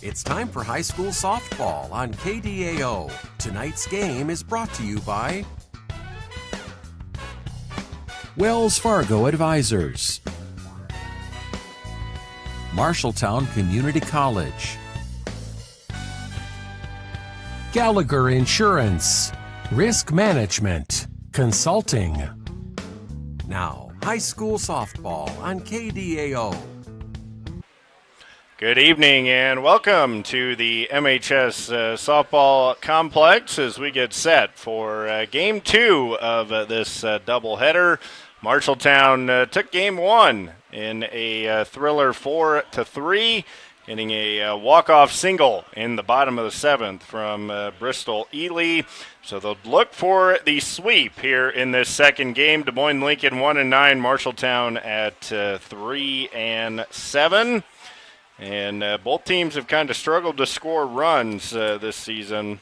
It's time for high school softball on KDAO. Tonight's game is brought to you by Wells Fargo Advisors, Marshalltown Community College, Gallagher Insurance, Risk Management, Consulting. Now, high school softball on KDAO. Good evening and welcome to the MHS softball complex as we get set for game 2 of this doubleheader. Marshalltown took game 1 in a thriller 4-3, getting a walk-off single in the bottom of the 7th from Bristol Ely. So they'll look for the sweep here in this second game. Des Moines Lincoln 1-9, Marshalltown at 3-7. And both teams have kind of struggled to score runs this season.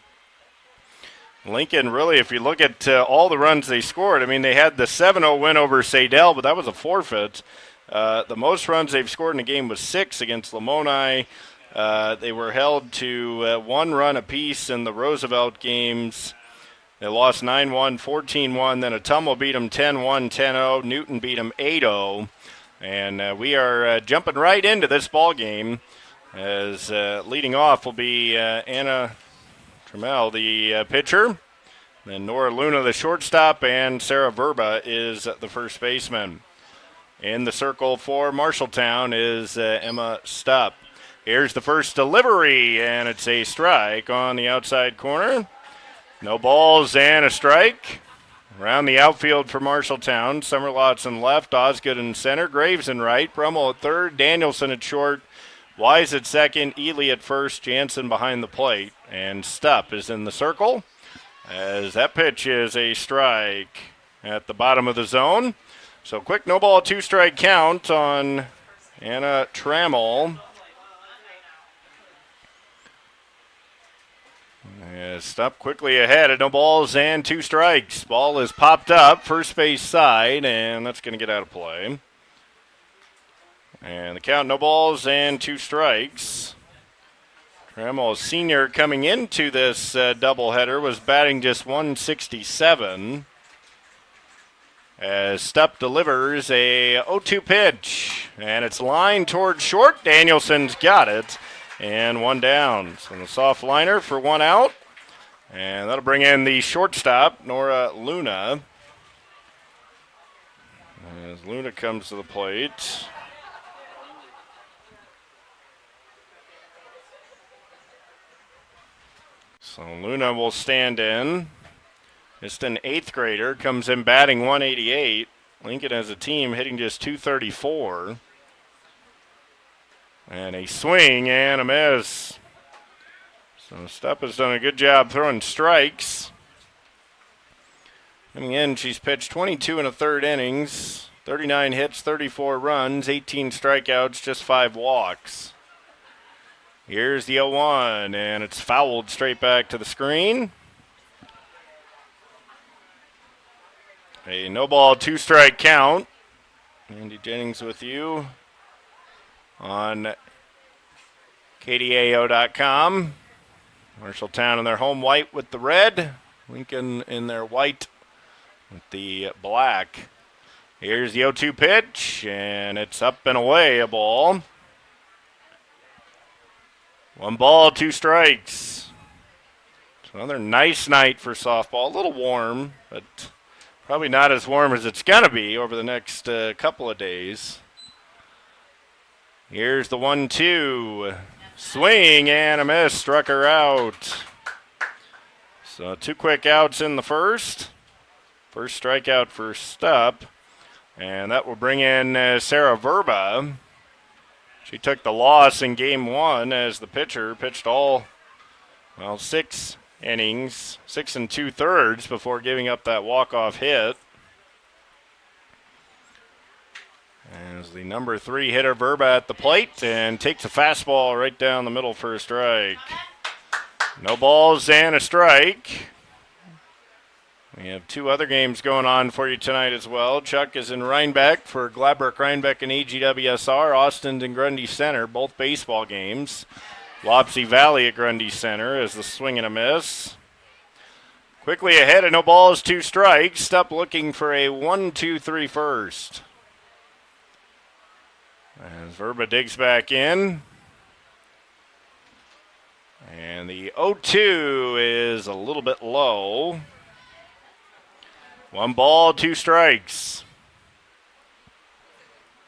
Lincoln, really, if you look at all the runs they scored, I mean, they had the 7-0 win over Sadell, but that was a forfeit. The most runs they've scored in a game was 6 against Lamoni. They were held to 1 run apiece in the Roosevelt games. They lost 9-1, 14-1, then Ottumwa beat them 10-1, 10-0. Newton beat them 8-0. And we are jumping right into this ball game as leading off will be Anna Trammell, the pitcher. Then Nora Luna, the shortstop, and Sarah Verba is the first baseman. In the circle for Marshalltown is Emma Stupp. Here's the first delivery, and it's a strike on the outside corner. No balls and a strike. Around the outfield for Marshalltown, Summerlots in left, Osgood in center, Graves in right, Brummel at third, Danielson at short, Wise at second, Ely at first, Jansen behind the plate, and Stupp is in the circle as that pitch is a strike at the bottom of the zone. So quick no ball, 2-strike count on Anna Trammell. Stupp quickly ahead at no balls and 2 strikes. Ball is popped up, first base side, and that's going to get out of play. And the count, no balls and 2 strikes. Trammell, senior, coming into this doubleheader, was batting just 167. As Stupp delivers a 0-2 pitch, and it's lined towards short. Danielson's got it, and 1 down. So the soft liner for 1 out. And that'll bring in the shortstop, Nora Luna. As Luna comes to the plate. So Luna will stand in. Just an 8th grader, comes in batting 188. Lincoln as a team hitting just 234. And a swing and a miss. So Stupp has done a good job throwing strikes. Coming in, she's pitched 22 1/3 innings, 39 hits, 34 runs, 18 strikeouts, just 5 walks. Here's the 0-1, and it's fouled straight back to the screen. A no-ball, 2-strike count. Andy Jennings with you on KDAO.com. Marshalltown in their home white with the red. Lincoln in their white with the black. Here's the 0-2 pitch, and it's up and away, a ball. 1 ball, 2 strikes. It's another nice night for softball. A little warm, but probably not as warm as it's going to be over the next couple of days. Here's the 1-2. Swing and a miss, struck her out. So 2 quick outs in the first. First strikeout for Stupp. And that will bring in Sarah Verba. She took the loss in game 1 as the pitcher pitched all, 6 innings, 6 2/3 before giving up that walk-off hit. As the number 3 hitter, Verba, at the plate and takes a fastball right down the middle for a strike. No balls and a strike. We have 2 other games going on for you tonight as well. Chuck is in Rhinebeck for Gladbrook, Rhinebeck, and AGWSR. Austin and Grundy Center, both baseball games. Wapsie Valley at Grundy Center as the swing and a miss. Quickly ahead and no balls, 2 strikes. Stupp looking for a 1-2-3 first. As Verba digs back in. And the 0-2 is a little bit low. 1 ball, 2 strikes.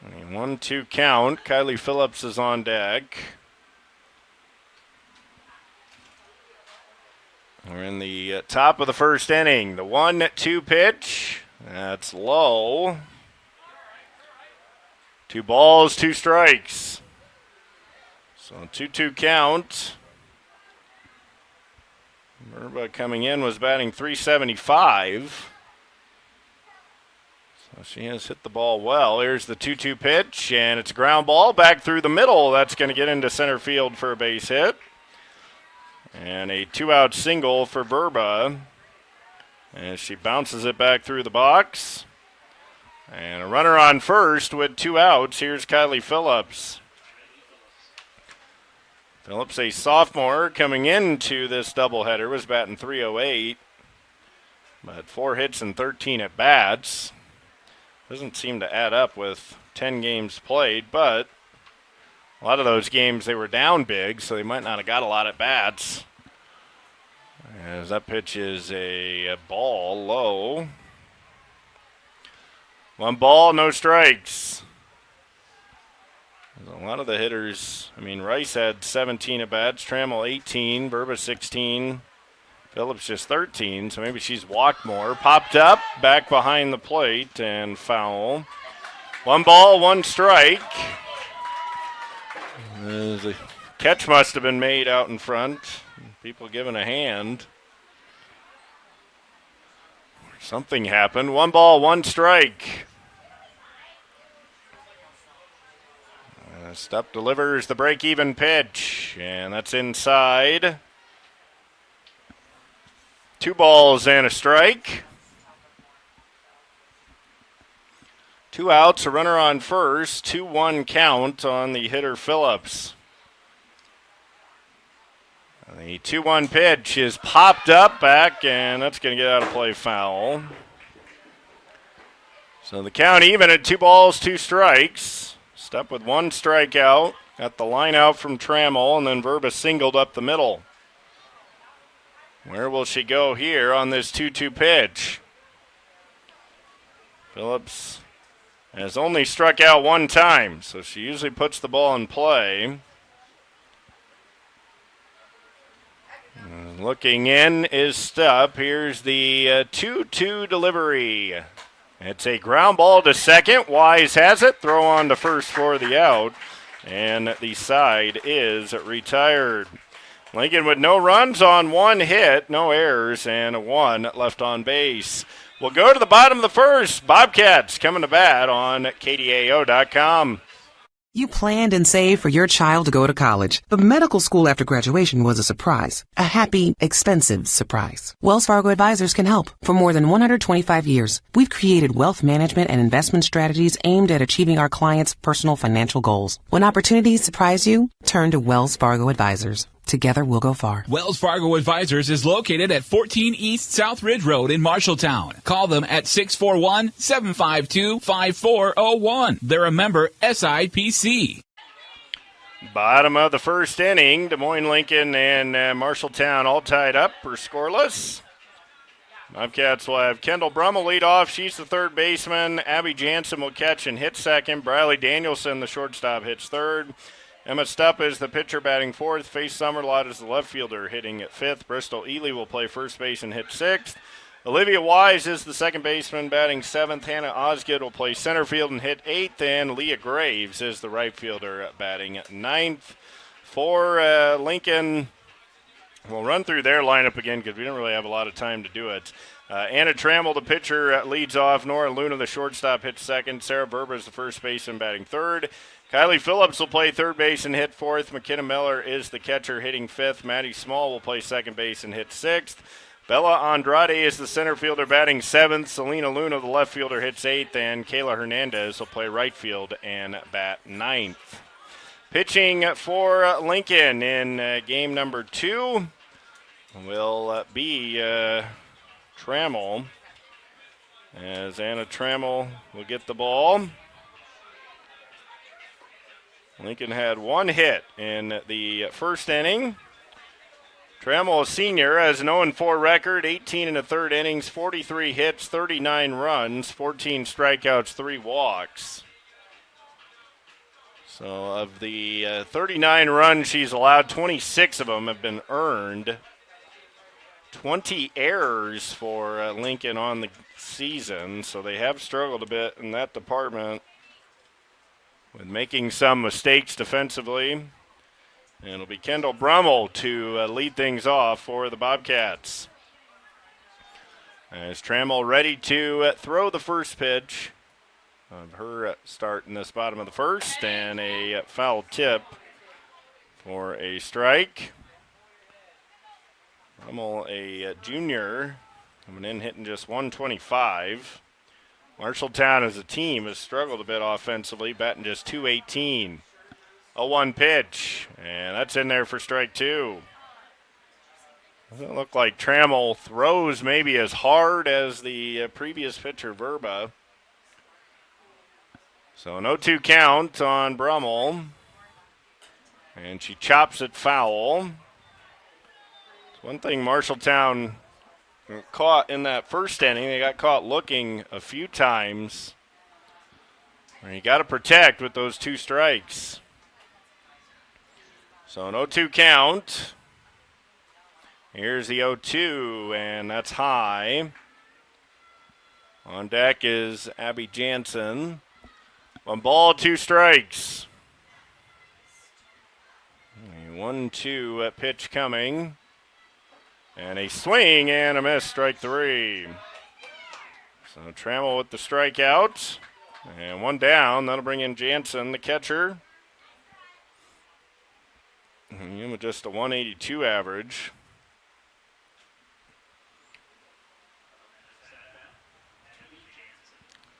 A 1-2 count. Kylie Phillips is on deck. We're in the top of the first inning. The 1-2 pitch. That's low. 2 balls, 2 strikes. So 2-2 count. Verba coming in was batting .375. So she has hit the ball well. Here's the 2-2 pitch, and it's a ground ball back through the middle. That's going to get into center field for a base hit. And a 2-out single for Verba as she bounces it back through the box. And a runner on first with 2 outs. Here's Kylie Phillips. Phillips, a sophomore, coming into this doubleheader, was batting .308, but 4 hits and 13 at bats. Doesn't seem to add up with 10 games played, but a lot of those games they were down big, so they might not have got a lot at bats. As that pitch is a ball low. 1 ball, no strikes. A lot of the hitters, Rice had 17 at bats, Trammell 18, Verba 16, Phillips just 13, so maybe she's walked more. Popped up, back behind the plate, and foul. 1 ball, 1 strike. The catch must have been made out in front. People giving a hand. Something happened. 1 ball, 1 strike. Stupp delivers the break-even pitch, and that's inside. 2 balls and a strike. 2 outs, a runner on first, 2-1 count on the hitter Phillips. The 2-1 pitch is popped up back, and that's going to get out of play, foul. So the count even at 2 balls, 2 strikes. Stupp with 1 strikeout. Got the line out from Trammell, and then Verba singled up the middle. Where will she go here on this 2-2 pitch? Phillips has only struck out 1 time, so she usually puts the ball in play. Looking in is Stupp. Here's the 2-2 delivery. It's a ground ball to second. Wise has it. Throw on to first for the out. And the side is retired. Lincoln with no runs on 1 hit, no errors, and a 1 left on base. We'll go to the bottom of the first. Bobcats coming to bat on KDAO.com. You planned and saved for your child to go to college, but medical school after graduation was a surprise. A happy, expensive surprise. Wells Fargo Advisors can help. For more than 125 years, we've created wealth management and investment strategies aimed at achieving our clients' personal financial goals. When opportunities surprise you, turn to Wells Fargo Advisors. Together, we'll go far. Wells Fargo Advisors is located at 14 East South Ridge Road in Marshalltown. Call them at 641-752-5401. They're a member SIPC. Bottom of the first inning, Des Moines Lincoln and Marshalltown all tied up or scoreless. Bobcats will have Kendall Brummel lead off. She's the third baseman. Abby Jansen will catch and hit second. Briley Danielson, the shortstop, hits third. Emma Stupp is the pitcher batting fourth. Faith Summerlot is the left fielder hitting at fifth. Bristol Ely will play first base and hit sixth. Olivia Wise is the second baseman batting seventh. Hannah Osgood will play center field and hit eighth. And Leah Graves is the right fielder batting ninth. For Lincoln, we'll run through their lineup again because we don't really have a lot of time to do it. Anna Trammell, the pitcher, leads off. Nora Luna, the shortstop, hits second. Sarah Verba is the first baseman batting third. Kylie Phillips will play third base and hit fourth. McKenna Miller is the catcher hitting fifth. Maddie Small will play second base and hit sixth. Bella Andrade is the center fielder batting seventh. Selena Luna, the left fielder, hits eighth. And Kayla Hernandez will play right field and bat ninth. Pitching for Lincoln in game number 2 will be Trammell, as Anna Trammell will get the ball. Lincoln had 1 hit in the first inning. Trammell, a senior, has an 0-4 record, 18 1/3 innings, 43 hits, 39 runs, 14 strikeouts, 3 walks. So of the 39 runs she's allowed, 26 of them have been earned. 20 errors for Lincoln on the season, so they have struggled a bit in that department with making some mistakes defensively. And it'll be Kendall Brummel to lead things off for the Bobcats. As Trammell ready to throw the first pitch of her start in this bottom of the first, and a foul tip for a strike. Brummel, a junior, coming in hitting just 125. Marshalltown as a team has struggled a bit offensively, batting just .218. A 1 pitch, and that's in there for strike 2. Doesn't look like Trammell throws maybe as hard as the previous pitcher, Verba. So an 0-2 count on Brummel, and she chops it foul. It's one thing Marshalltown caught in that first inning. They got caught looking a few times. You got to protect with those 2 strikes. So an 0-2 count. Here's the 0-2, and that's high. On deck is Abby Jansen. 1 ball, 2 strikes. A 1-2 pitch coming. And a swing and a miss, strike 3. So Trammell with the strikeout. And 1 down. That'll bring in Jansen, the catcher. And with just a 182 average.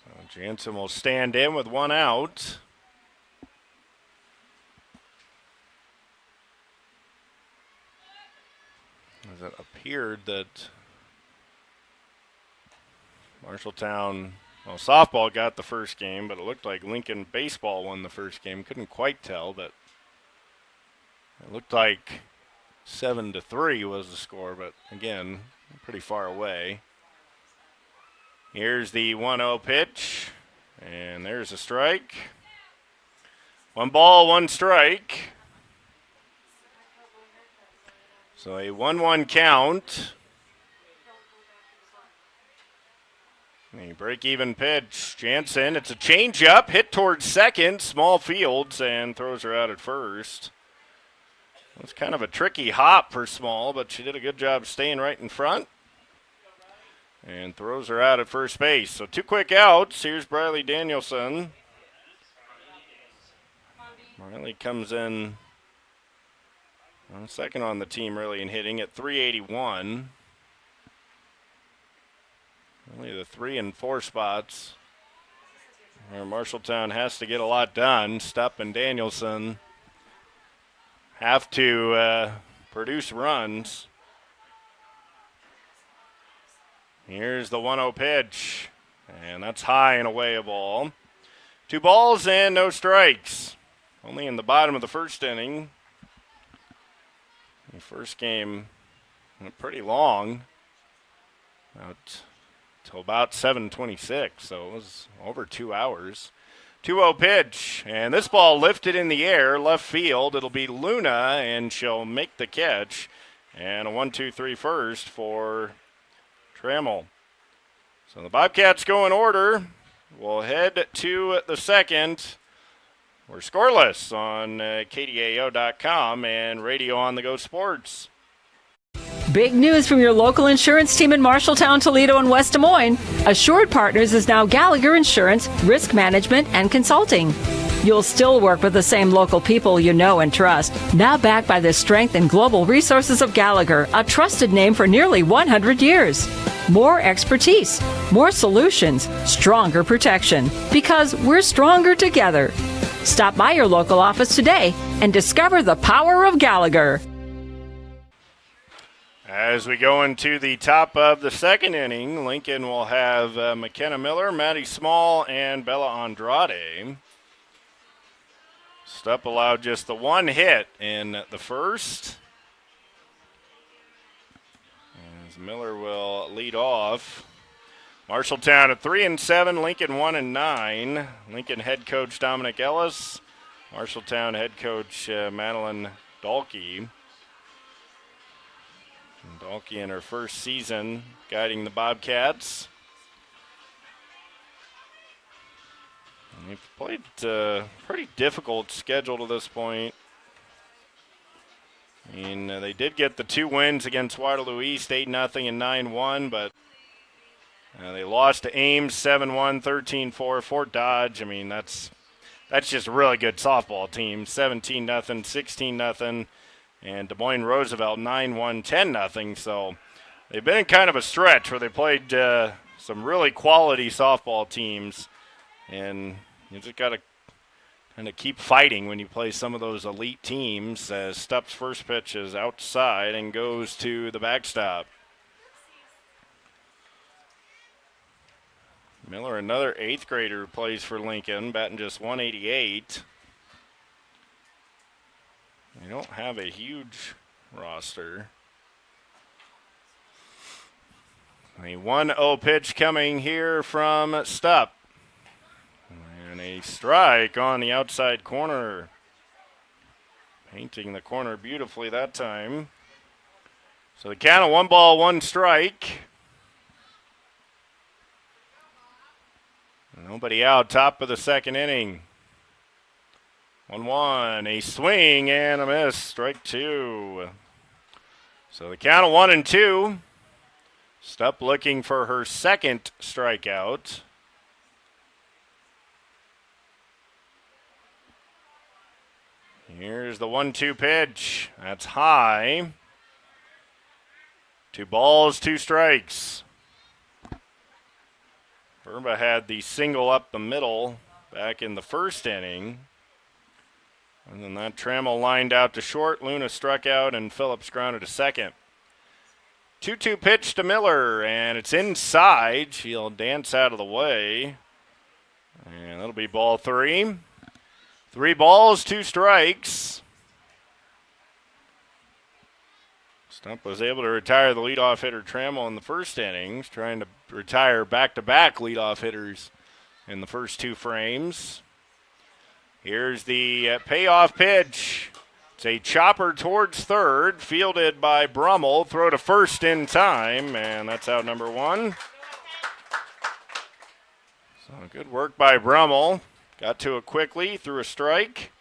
So Jansen will stand in with 1 out. As it appeared that Marshalltown, well, softball got the first game, but it looked like Lincoln baseball won the first game. Couldn't quite tell, but it looked like 7-3 was the score, but again, pretty far away. Here's the 1-0 pitch, and there's a strike. 1 ball, 1 strike. So a 1-1 count. A break-even pitch. Jansen, it's a changeup, hit towards second, small fields, and throws her out at first. It's kind of a tricky hop for Small, but she did a good job staying right in front. And throws her out at first base. So 2 quick outs. Here's Briley Danielson. Briley comes in second on the team really in hitting at .381. Only the 3 and 4 spots where Marshalltown has to get a lot done. Stupp and Danielson have to produce runs. Here's the 1-0 pitch, and that's high and away a ball. 2 balls and no strikes. Only in the bottom of the first inning. The first game went pretty long, till about 7:26, so it was over 2 hours. 2-0 pitch, and this ball lifted in the air, left field. It'll be Luna, and she'll make the catch. And a 1-2-3 first for Trammell. So the Bobcats go in order. We'll head to the second. We're scoreless on KDAO.com and Radio on the Go Sports. Big news from your local insurance team in Marshalltown, Toledo, and West Des Moines. Assured Partners is now Gallagher Insurance, Risk Management, and Consulting. You'll still work with the same local people you know and trust. Now backed by the strength and global resources of Gallagher, a trusted name for nearly 100 years. More expertise, more solutions, stronger protection. Because we're stronger together. Stop by your local office today and discover the power of Gallagher. As we go into the top of the second inning, Lincoln will have McKenna Miller, Maddie Small, and Bella Andrade. Stupp allowed just the one hit in the first. As Miller will lead off. Marshalltown at 3-7, Lincoln 1-9. Lincoln head coach Dominic Ellis, Marshalltown head coach Madeline Dahlke. Dahlke in her first season guiding the Bobcats. And they've played a pretty difficult schedule to this point. I mean, they did get the 2 wins against Waterloo East, 8-0 and 9-1, but they lost to Ames 7-1, 13-4, Fort Dodge. I mean, that's just a really good softball team, 17-0, 16-0. And Des Moines Roosevelt 9-1, 10-0. So they've been in kind of a stretch where they played some really quality softball teams. And you just got to kind of keep fighting when you play some of those elite teams, as Stupp's first pitch is outside and goes to the backstop. Miller, another 8th grader who plays for Lincoln, batting just 188. They don't have a huge roster. A 1-0 pitch coming here from Stupp. And a strike on the outside corner. Painting the corner beautifully that time. So the count of 1 ball, 1 strike. Nobody out, top of the second inning. 1-1, a swing and a miss, strike 2. So the count of 1-2. Stupp looking for her second strikeout. Here's the 1-2 pitch. That's high. 2 balls, 2 strikes. Verba had the single up the middle back in the first inning. And then that Trammell lined out to short. Luna struck out, and Phillips grounded to second. 2-2 pitch to Miller, and it's inside. She'll dance out of the way. And that'll be ball 3. 3 balls, 2 strikes. Stupp was able to retire the leadoff hitter Trammell in the first innings, trying to retire back-to-back leadoff hitters in the first 2 frames. Here's the payoff pitch. It's a chopper towards third, fielded by Brummel. Throw to first in time, and that's out number 1. So good work by Brummel. Got to it quickly, threw a strike.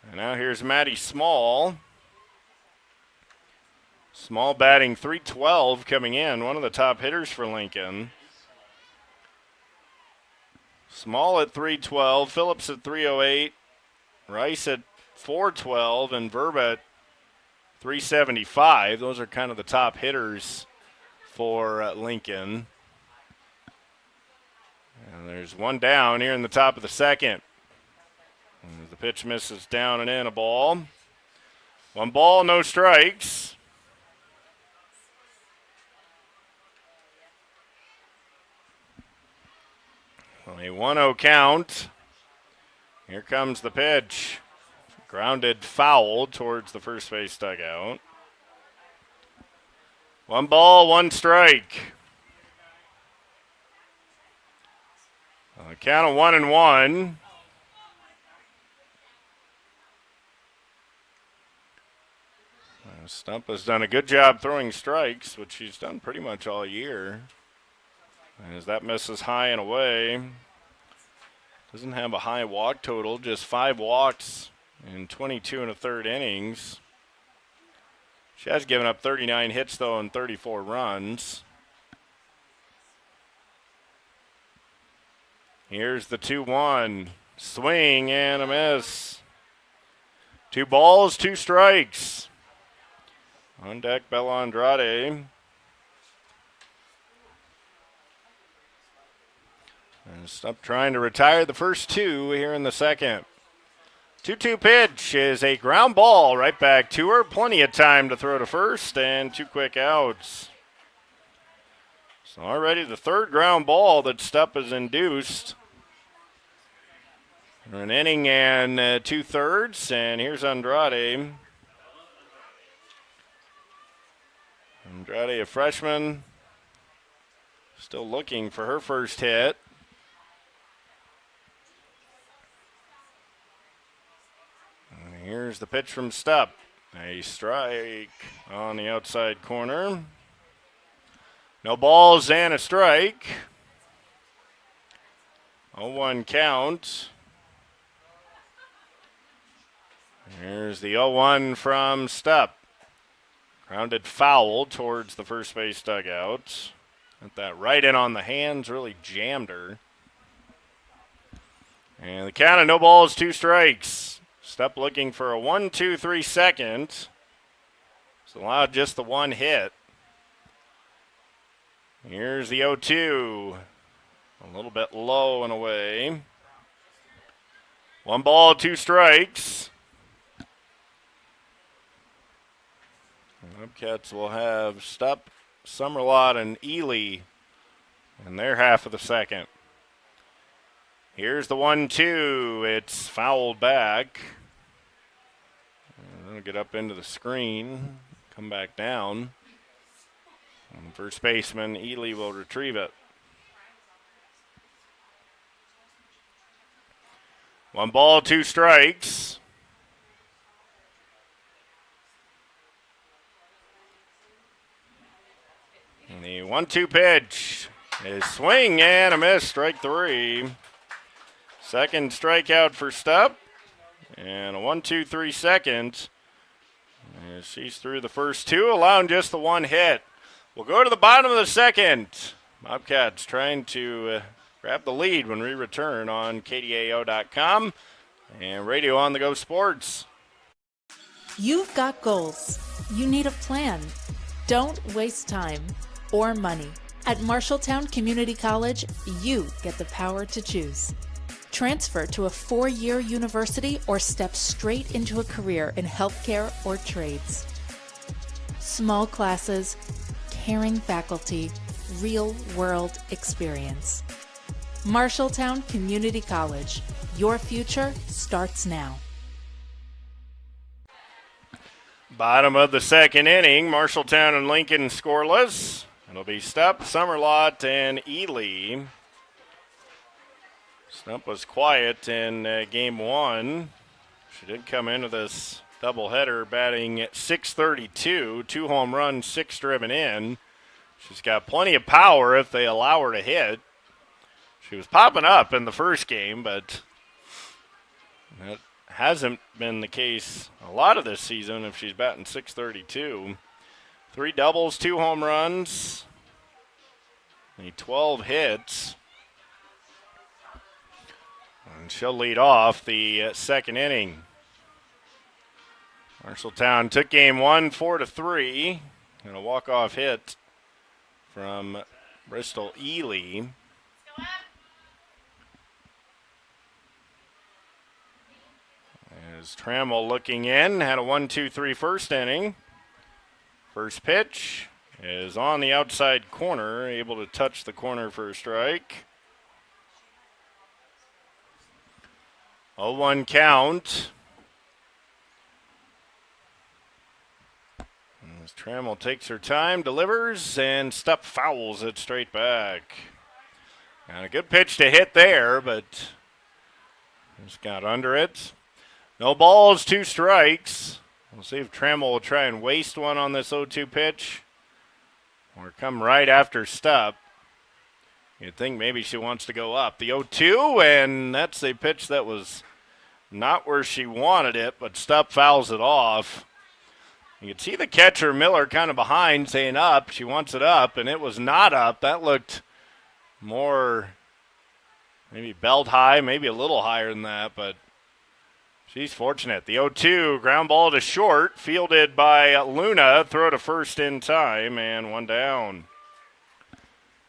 And now here's Maddie Small. Small batting .312 coming in, one of the top hitters for Lincoln. Small at .312, Phillips at .308, Rice at .412, and Verba at .375. Those are kind of the top hitters for Lincoln. And there's one down here in the top of the second. And the pitch misses down and in, a ball. 1 ball, no strikes. A 1-0 count. Here comes the pitch. Grounded foul towards the first base dugout. 1 ball, 1 strike. A count of 1-1. Stupp has done a good job throwing strikes, which she's done pretty much all year. As that misses high and away. Doesn't have a high walk total, just 5 walks in 22 1/3 innings. She has given up 39 hits, though, and 34 runs. Here's the 2-1. Swing and a miss. 2 balls, 2 strikes. On deck, Bella Andrade. And Stupp trying to retire the first 2 here in the second. 2-2 pitch is a ground ball right back to her. Plenty of time to throw to first and 2 quick outs. So already the third ground ball that Stupp has induced. An inning and 2/3, and here's Andrade. Andrade, a freshman, still looking for her first hit. And here's the pitch from Stupp. A strike on the outside corner. No balls and a strike. 0-1 count. Here's the 0-1 from Stupp. Grounded foul towards the first base dugout. Got that right in on the hands, really jammed her. And the count of no balls, 2 strikes. Stupp looking for a 1-2-3 second. It's allowed just the 1 hit. Here's the 0-2. A little bit low and away. 1 ball, 2 strikes. Bobcats will have Stupp, Summerlot, and Ely in their half of the second. Here's the 1-2. It's fouled back. It'll get up into the screen, come back down. And first baseman Ely will retrieve it. 1 ball, 2 strikes. And the 1-2 pitch is swing and a miss, strike 3. Second strikeout for Stupp. And a 1-2-3 second. And she's through the first 2, allowing just the 1 hit. We'll go to the bottom of the second. Bobcats trying to grab the lead when we return on KDAO.com and Radio On The Go Sports. You've got goals. You need a plan. Don't waste time or money. At Marshalltown Community College, you get the power to choose. Transfer to a 4-year university or step straight into a career in healthcare or trades. Small classes, caring faculty, real-world experience. Marshalltown Community College. Your future starts now. Bottom of the second inning, Marshalltown and Lincoln scoreless. It'll be Stupp, Summerlot, and Ely. Stupp was quiet in game 1. She did come into this doubleheader batting at .632, 2 home runs, 6 driven in. She's got plenty of power if they allow her to hit. She was popping up in the first game, but that hasn't been the case a lot of this season if she's batting .632. 3 doubles, 2 home runs, 12 hits. And she'll lead off the second inning. Marshalltown took game 1 4-3. And a walk-off hit from Bristol Ely. As Trammell looking in, had a 1-2-3 first inning. First pitch is on the outside corner, able to touch the corner for a strike. 0-1 count. As Trammell takes her time, delivers, and Stupp fouls it straight back. And a good pitch to hit there, but just got under it. No balls, 2 strikes. We'll see if Trammell will try and waste one on this 0-2 pitch or come right after Stupp. You'd think maybe she wants to go up. The 0-2, and that's a pitch that was not where she wanted it, but Stupp fouls it off. You can see the catcher, Miller, kind of behind, saying up. She wants it up, and it was not up. That looked more maybe belt high, maybe a little higher than that, but she's fortunate. The 0-2, ground ball to short, fielded by Luna. Throw to first in time, and 1 down.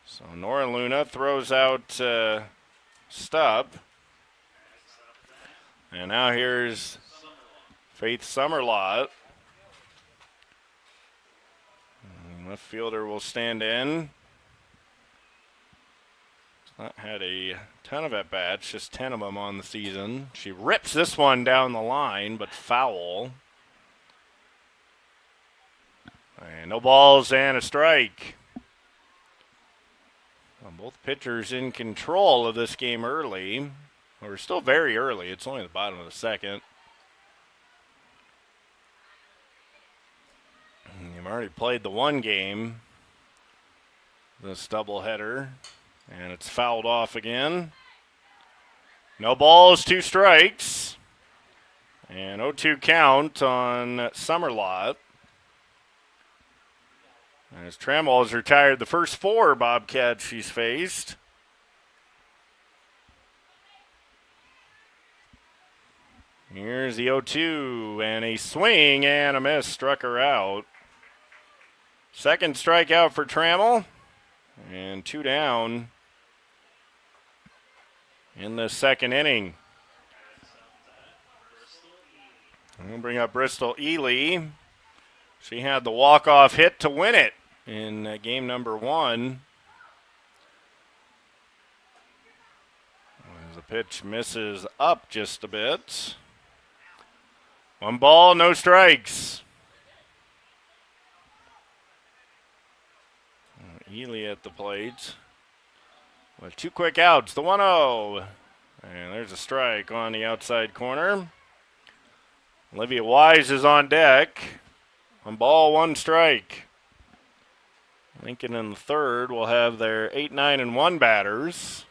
So Nora Luna throws out Stupp. And now here's Faith Summerlot. Left fielder will stand in. Not had a ton of at-bats, just 10 of them on the season. She rips this one down the line, but foul. And no balls and a strike. Well, both pitchers in control of this game early. We're still very early. It's only the bottom of the second. You've already played the one game, this doubleheader, and it's fouled off again. No balls, 2 strikes, and 0-2 count on Summerlot. As Trammell has retired the first 4 Bobcats she's faced. Here's the 0-2, and a swing and a miss struck her out. Second strikeout for Trammell, and 2 down in the second inning. We'll bring up Bristol Ely. She had the walk-off hit to win it in game number 1. As the pitch misses up just a bit. 1 ball, no strikes. Ely at the plate with 2 quick outs. The 1-0. And there's a strike on the outside corner. Olivia Wise is on deck. 1 ball, 1 strike. Lincoln in the third will have their 8, 9, and 1 batters.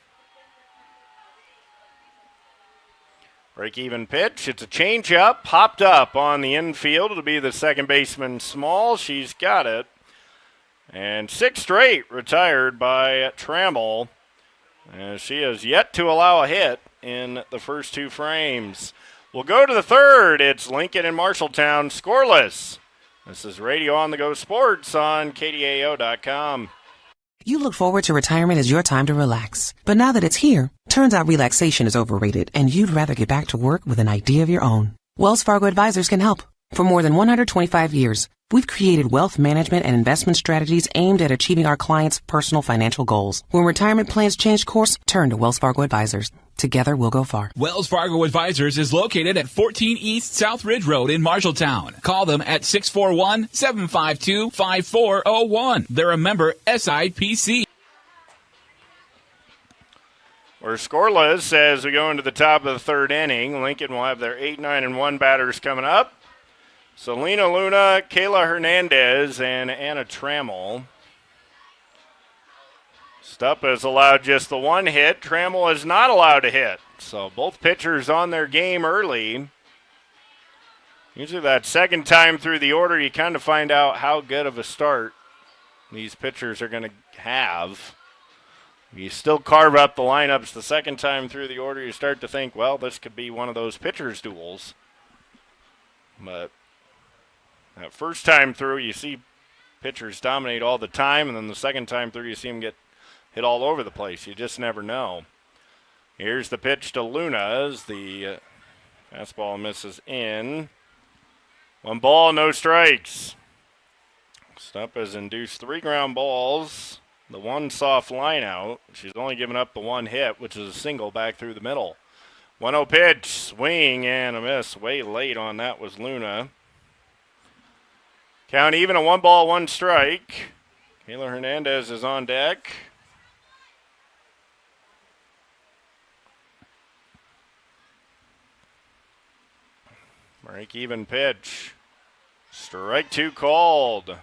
Break-even pitch. It's a changeup. Popped up on the infield. It'll be the second baseman Small. She's got it. And 6 straight retired by Trammell. As she has yet to allow a hit in the first 2 frames. We'll go to the third. It's Lincoln and Marshalltown scoreless. This is Radio on the Go Sports on KDAO.com. You look forward to retirement as your time to relax. But now that it's here, turns out relaxation is overrated and you'd rather get back to work with an idea of your own. Wells Fargo Advisors can help. For more than 125 years, we've created wealth management and investment strategies aimed at achieving our clients' personal financial goals. When retirement plans change course, turn to Wells Fargo Advisors. Together, we'll go far. Wells Fargo Advisors is located at 14 East South Ridge Road in Marshalltown. Call them at 641-752-5401. They're a member SIPC. We're scoreless as we go into the top of the third inning. Lincoln will have their 8, 9, and 1 batters coming up. Selena Luna, Kayla Hernandez, and Anna Trammell. Stupp has allowed just the 1 hit. Trammell is not allowed to hit. So both pitchers on their game early. Usually that second time through the order, you kind of find out how good of a start these pitchers are going to have. You still carve up the lineups the second time through the order, you start to think, well, this could be one of those pitchers' duels. But that first time through, you see pitchers dominate all the time, and then the second time through, you see them get hit all over the place. You just never know. Here's the pitch to Luna as the fastball misses in. 1 ball, no strikes. Stupp has induced 3 ground balls, the 1 soft line out. She's only given up the 1 hit, which is a single back through the middle. 1-0 pitch, swing and a miss. Way late on that was Luna. Count even, a 1 ball, 1 strike. Kayla Hernandez is on deck. Break-even pitch. Strike 2 called.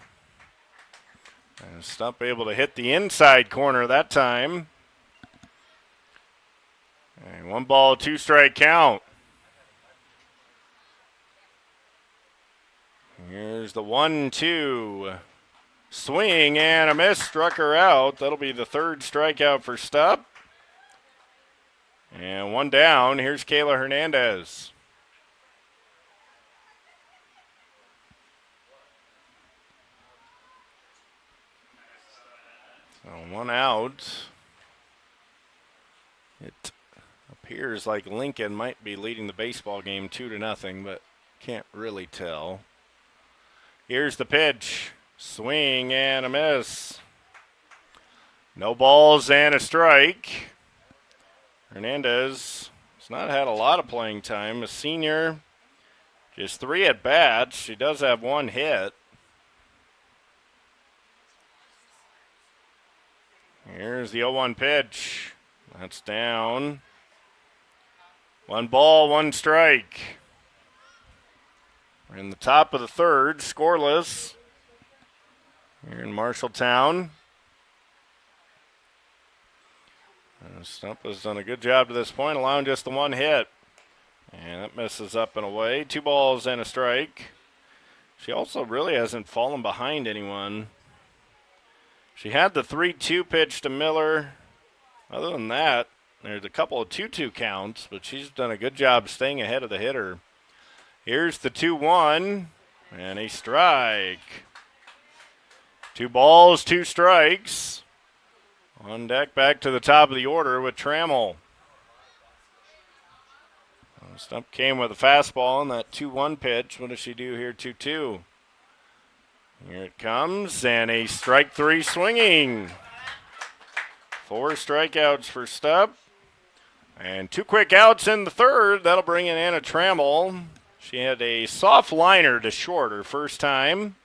And Stupp able to hit the inside corner that time. And 1 ball, 2 strike count. Here's the 1-2. Swing and a miss, struck her out. That'll be the 3rd strikeout for Stupp. And 1 down. Here's Kayla Hernandez. So 1 out. It Appears like Lincoln might be leading the baseball game 2-0, but can't really tell. Here's the pitch. Swing and a miss. No balls and a strike. Hernandez has not had a lot of playing time. A senior, just 3 at-bats. She does have 1 hit. Here's the 0-1 pitch. That's down. 1 ball, 1 strike. We're in the top of the 3rd, scoreless here in Marshalltown. Stump has done a good job to this point, allowing just the 1 hit. And that misses up and away. 2 balls and a strike. She also really hasn't fallen behind anyone. She had the 3-2 pitch to Miller. Other than that, there's a couple of 2-2 counts, but she's done a good job staying ahead of the hitter. Here's the 2-1, and a strike. 2 balls, 2 strikes. On deck, back to the top of the order with Trammell. Stump came with a fastball on that 2-1 pitch. What does she do here, 2-2? Here it comes, and a strike 3 swinging. 4 strikeouts for Stump. And 2 quick outs in the 3rd. That'll bring in Anna Trammell. She had a soft liner to short her first time.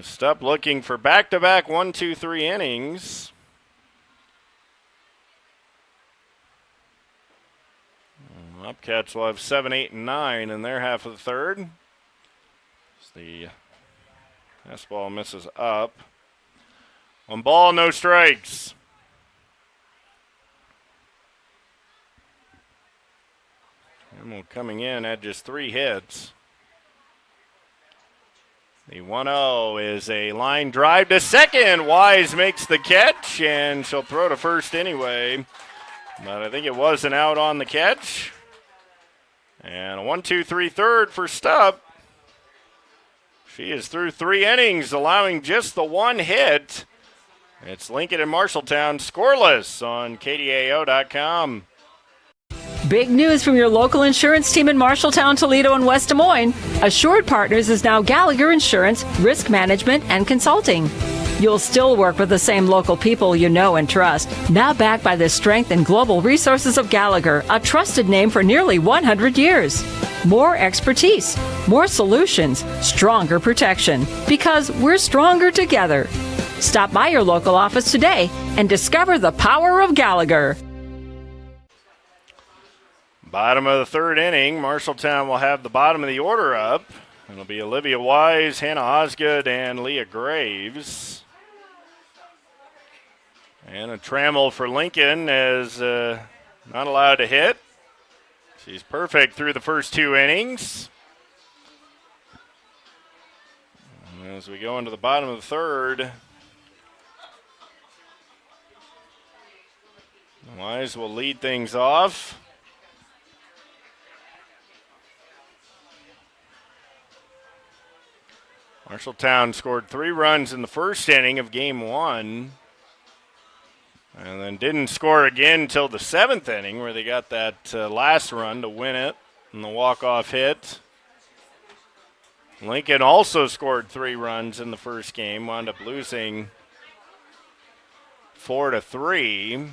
Stump looking for back-to-back 1, 2, 3 innings. Upcats will have 7, 8, and 9 in their half of the 3rd. As the fastball misses up. 1 ball, no strikes. Trammell coming in had just 3 hits. The 1-0 is a line drive to second. Wise makes the catch, and she'll throw to first anyway. But I think it was an out on the catch. And a 1, 2, 3 third for Stump. She is through 3 innings, allowing just the 1 hit. It's Lincoln and Marshalltown scoreless on KDAO.com. Big news from your local insurance team in Marshalltown, Toledo, and West Des Moines. Assured Partners is now Gallagher Insurance, Risk Management, and Consulting. You'll still work with the same local people you know and trust. Now backed by the strength and global resources of Gallagher, a trusted name for nearly 100 years. More expertise, more solutions, stronger protection. Because we're stronger together. Stop by your local office today and discover the power of Gallagher. Bottom of the 3rd inning, Marshalltown will have the bottom of the order up. It'll be Olivia Wise, Hannah Osgood, and Leah Graves. And a Trammell for Lincoln is not allowed to hit. She's perfect through the first 2 innings. And as we go into the bottom of the 3rd, Wise will lead things off. Marshalltown scored 3 runs in the first inning of game 1. And then didn't score again until the 7th inning where they got that last run to win it and the walk-off hit. Lincoln also scored 3 runs in the first game, wound up losing 4-3.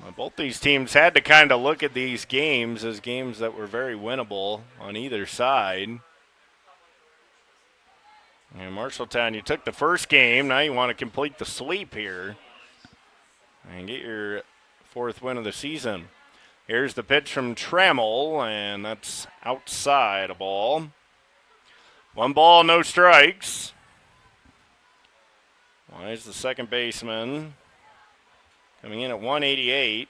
Well, both these teams had to kind of look at these games as games that were very winnable on either side. And Marshalltown, you took the first game. Now you want to complete the sweep here and get your 4th win of the season. Here's the pitch from Trammell, and that's outside a ball. 1 ball, no strikes. Wise, the second baseman, coming in at 188.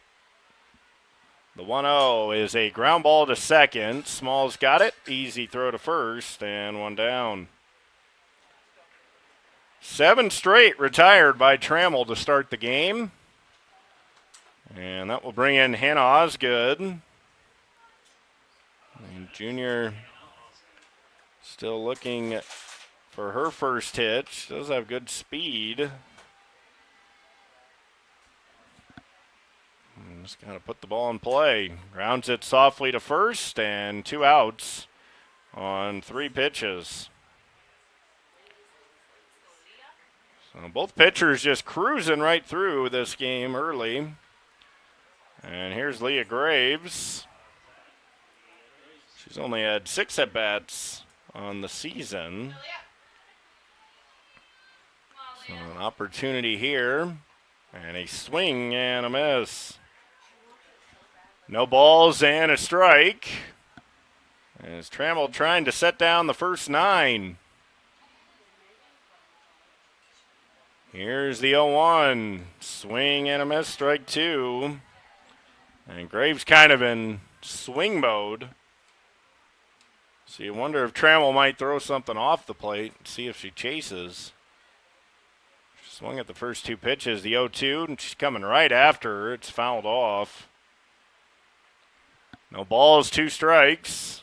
The 1-0 is a ground ball to second. Smalls got it. Easy throw to first, and 1 down. 7 straight retired by Trammell to start the game. And that will bring in Hannah Osgood. And junior still looking for her first hit. She does have good speed. Just got to put the ball in play. Grounds it softly to first, and 2 outs on 3 pitches. So both pitchers just cruising right through this game early. And here's Leah Graves. She's only had 6 at-bats on the season. So an opportunity here. And a swing and a miss. No balls and a strike. As Trammell trying to set down the first 9. Here's the 0-1. Swing and a miss, strike 2. And Graves kind of in swing mode. So you wonder if Trammell might throw something off the plate and see if she chases. She swung at the first 2 pitches, the 0-2, and she's coming right after her. It's fouled off. No balls, 2 strikes.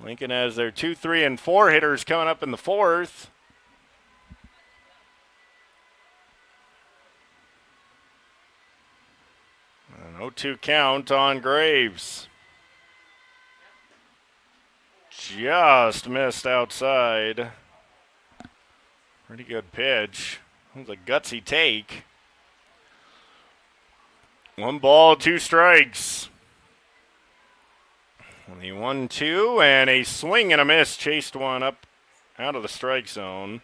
Lincoln has their 2, 3, and 4 hitters coming up in the 4th. An 0-2 count on Graves. Just missed outside. Pretty good pitch. That was a gutsy take. 1 ball, 2 strikes. The 1-2 and a swing and a miss. Chased one up out of the strike zone.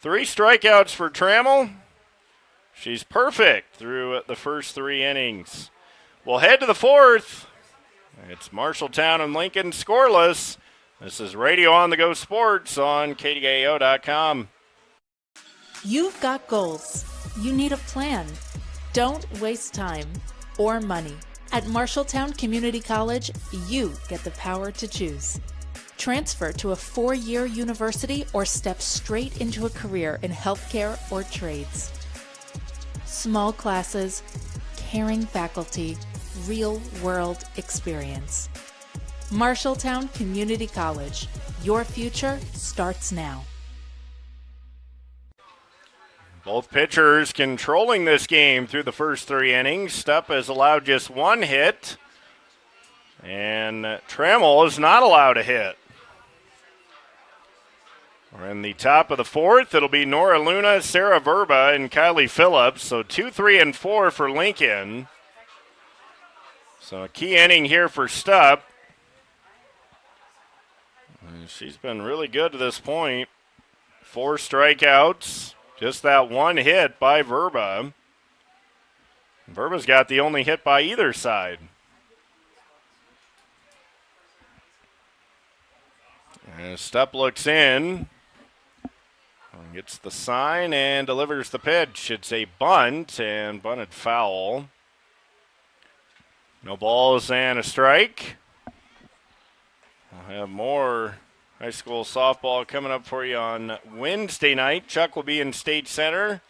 3 strikeouts for Trammell. She's perfect through the first 3 innings. We'll head to the 4th. It's Marshalltown and Lincoln scoreless. This is Radio on the Go Sports on KDAO.com. You've got goals. You need a plan. Don't waste time or money. At Marshalltown Community College, you get the power to choose. Transfer to a 4-year university or step straight into a career in healthcare or trades. Small classes, caring faculty, real-world experience. Marshalltown Community College. Your future starts now. Both pitchers controlling this game through the first 3 innings. Stupp has allowed just 1 hit, and Trammell is not allowed a hit. We're in the top of the 4th. It'll be Nora Luna, Sarah Verba, and Kylie Phillips. So 2, 3, and 4 for Lincoln. So a key inning here for Stupp. She's been really good to this point. 4 strikeouts. Just that 1 hit by Verba. Verba's got the only hit by either side. And Stupp looks in. Gets the sign and delivers the pitch. It's a bunt and bunted foul. No balls and a strike. I'll have more high school softball coming up for you on Wednesday night. Chuck will be in State Center.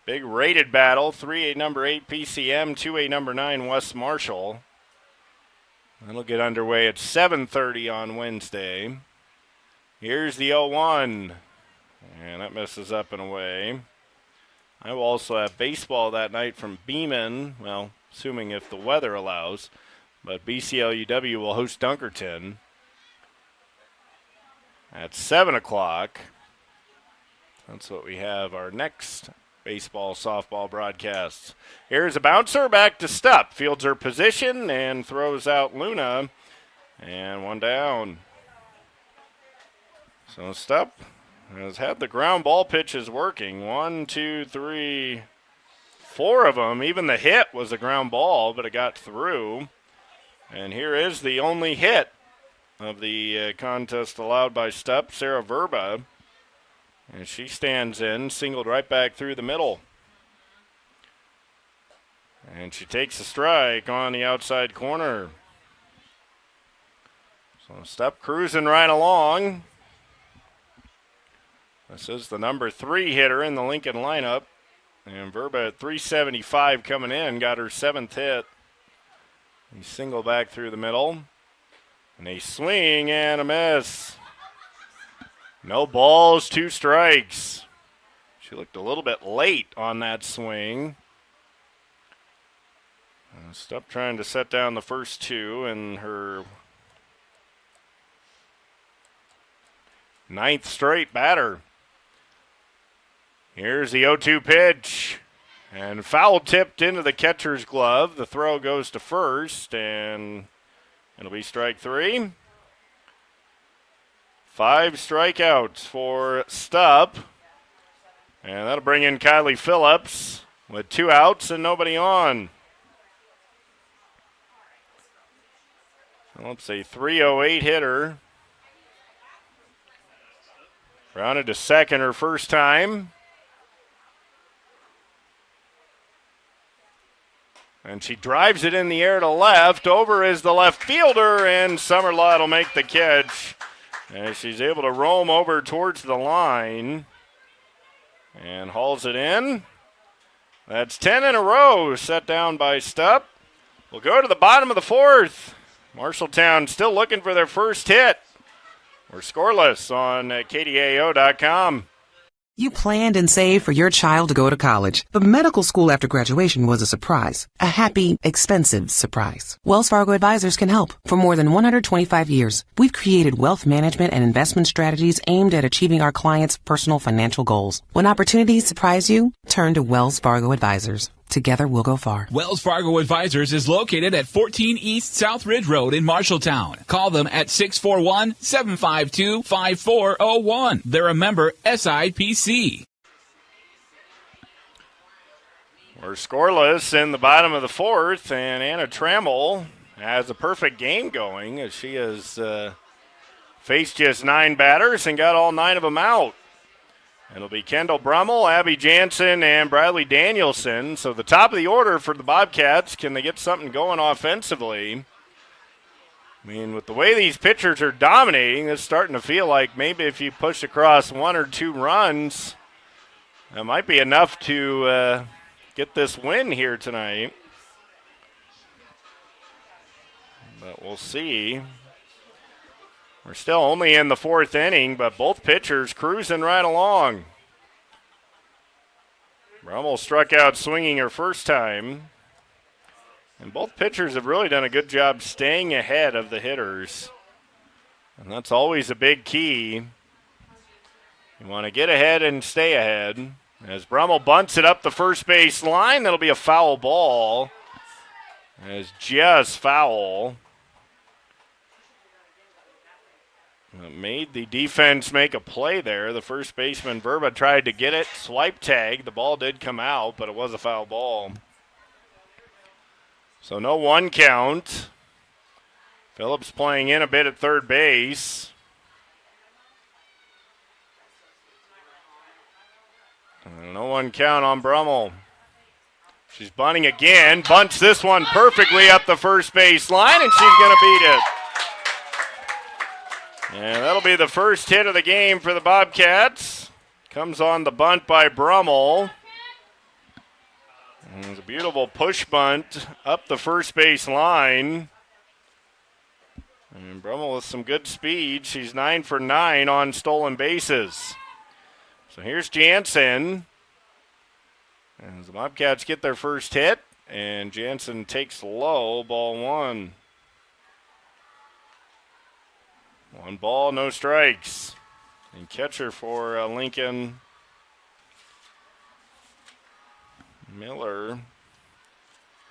Big rated battle, 3A number 8 PCM, 2A number 9 West Marshall. That'll get underway at 7:30 on Wednesday. Here's the 0-1, and that messes up and away. I will also have baseball that night from Beeman, well, assuming if the weather allows, but BCLUW will host Dunkerton at 7 o'clock. That's what we have our next baseball, softball broadcasts. Here's a bouncer back to Stupp. Fields her position and throws out Luna. And 1 down. So Stupp has had the ground ball pitches working. 1, 2, 3, 4 of them. Even the hit was a ground ball, but it got through. And here is the only hit of the contest allowed by Stupp, Sarah Verba. And she stands in, singled right back through the middle. And she takes a strike on the outside corner. So Stupp cruising right along. This is the number 3 hitter in the Lincoln lineup. And Verba at 375 coming in, got her 7th hit. He single back through the middle. And a swing and a miss. No balls, 2 strikes. She looked a little bit late on that swing. Stupp trying to set down the first two in her 9th straight batter. Here's the 0-2 pitch. And foul tipped into the catcher's glove. The throw goes to first, and it'll be strike 3. 5 strikeouts for Stupp. And that'll bring in Kylie Phillips with 2 outs and nobody on. Phillips, a 308 hitter. Grounded to second her first time. And she drives it in the air to left. Over is the left fielder, and Summerlot will make the catch. And she's able to roam over towards the line and hauls it in. That's 10 in a row set down by Stupp. We'll go to the bottom of the 4th. Marshalltown still looking for their first hit. We're scoreless on KDAO.com. You planned and saved for your child to go to college, but medical school after graduation was a surprise. A happy, expensive surprise. Wells Fargo Advisors can help. For more than 125 years, we've created wealth management and investment strategies aimed at achieving our clients' personal financial goals. When opportunities surprise you, turn to Wells Fargo Advisors. Together we'll go far. Wells Fargo Advisors is located at 14 East South Ridge Road in Marshalltown. Call them at 641-752-5401. They're a member SIPC. We're scoreless in the bottom of the 4th, and Anna Trammell has a perfect game going as she has faced just 9 batters and got all 9 of them out. It'll be Kendall Brummel, Abby Jansen, and Bradley Danielson. So the top of the order for the Bobcats. Can they get something going offensively? I mean, with the way these pitchers are dominating, it's starting to feel like maybe if you push across 1 or 2 runs, that might be enough to get this win here tonight. But we'll see. We're still only in the 4th inning, but both pitchers cruising right along. Brummel struck out swinging her first time. And both pitchers have really done a good job staying ahead of the hitters. And that's always a big key. You want to get ahead and stay ahead. As Brummel bunts it up the first base line, that'll be a foul ball. As just foul. Made the defense make a play there. The first baseman, Verba, tried to get it. Swipe tag. The ball did come out, but it was a foul ball. So no 1 count. Phillips playing in a bit at third base. No 1 count on Brummel. She's bunting again. Bunts this one perfectly up the first base line, and she's going to beat it. And that'll be the first hit of the game for the Bobcats. Comes on the bunt by Brummel. And it's a beautiful push bunt up the first base line. And Brummel with some good speed. She's 9 for 9 on stolen bases. So here's Jansen. As the Bobcats get their first hit, and Jansen takes low, ball 1. 1 ball, no strikes. And catcher for Lincoln, Miller.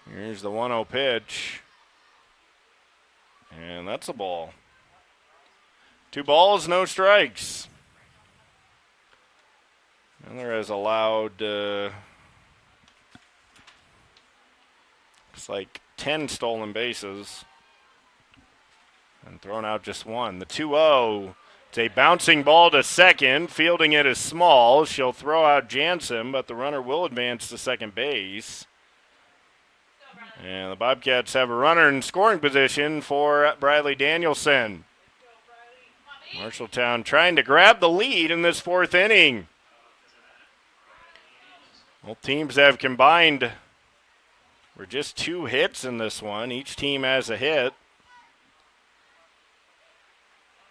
Here's the 1-0 pitch. And that's a ball. 2 balls, no strikes. Miller has allowed, looks like 10 stolen bases. And thrown out just 1. The 2-0. It's a bouncing ball to second. Fielding it is Small. She'll throw out Jansen, but the runner will advance to second base. And the Bobcats have a runner in scoring position for Bradley Danielson. Marshalltown trying to grab the lead in this 4th inning. Both teams have combined for just 2 hits in this one. Each team has a hit.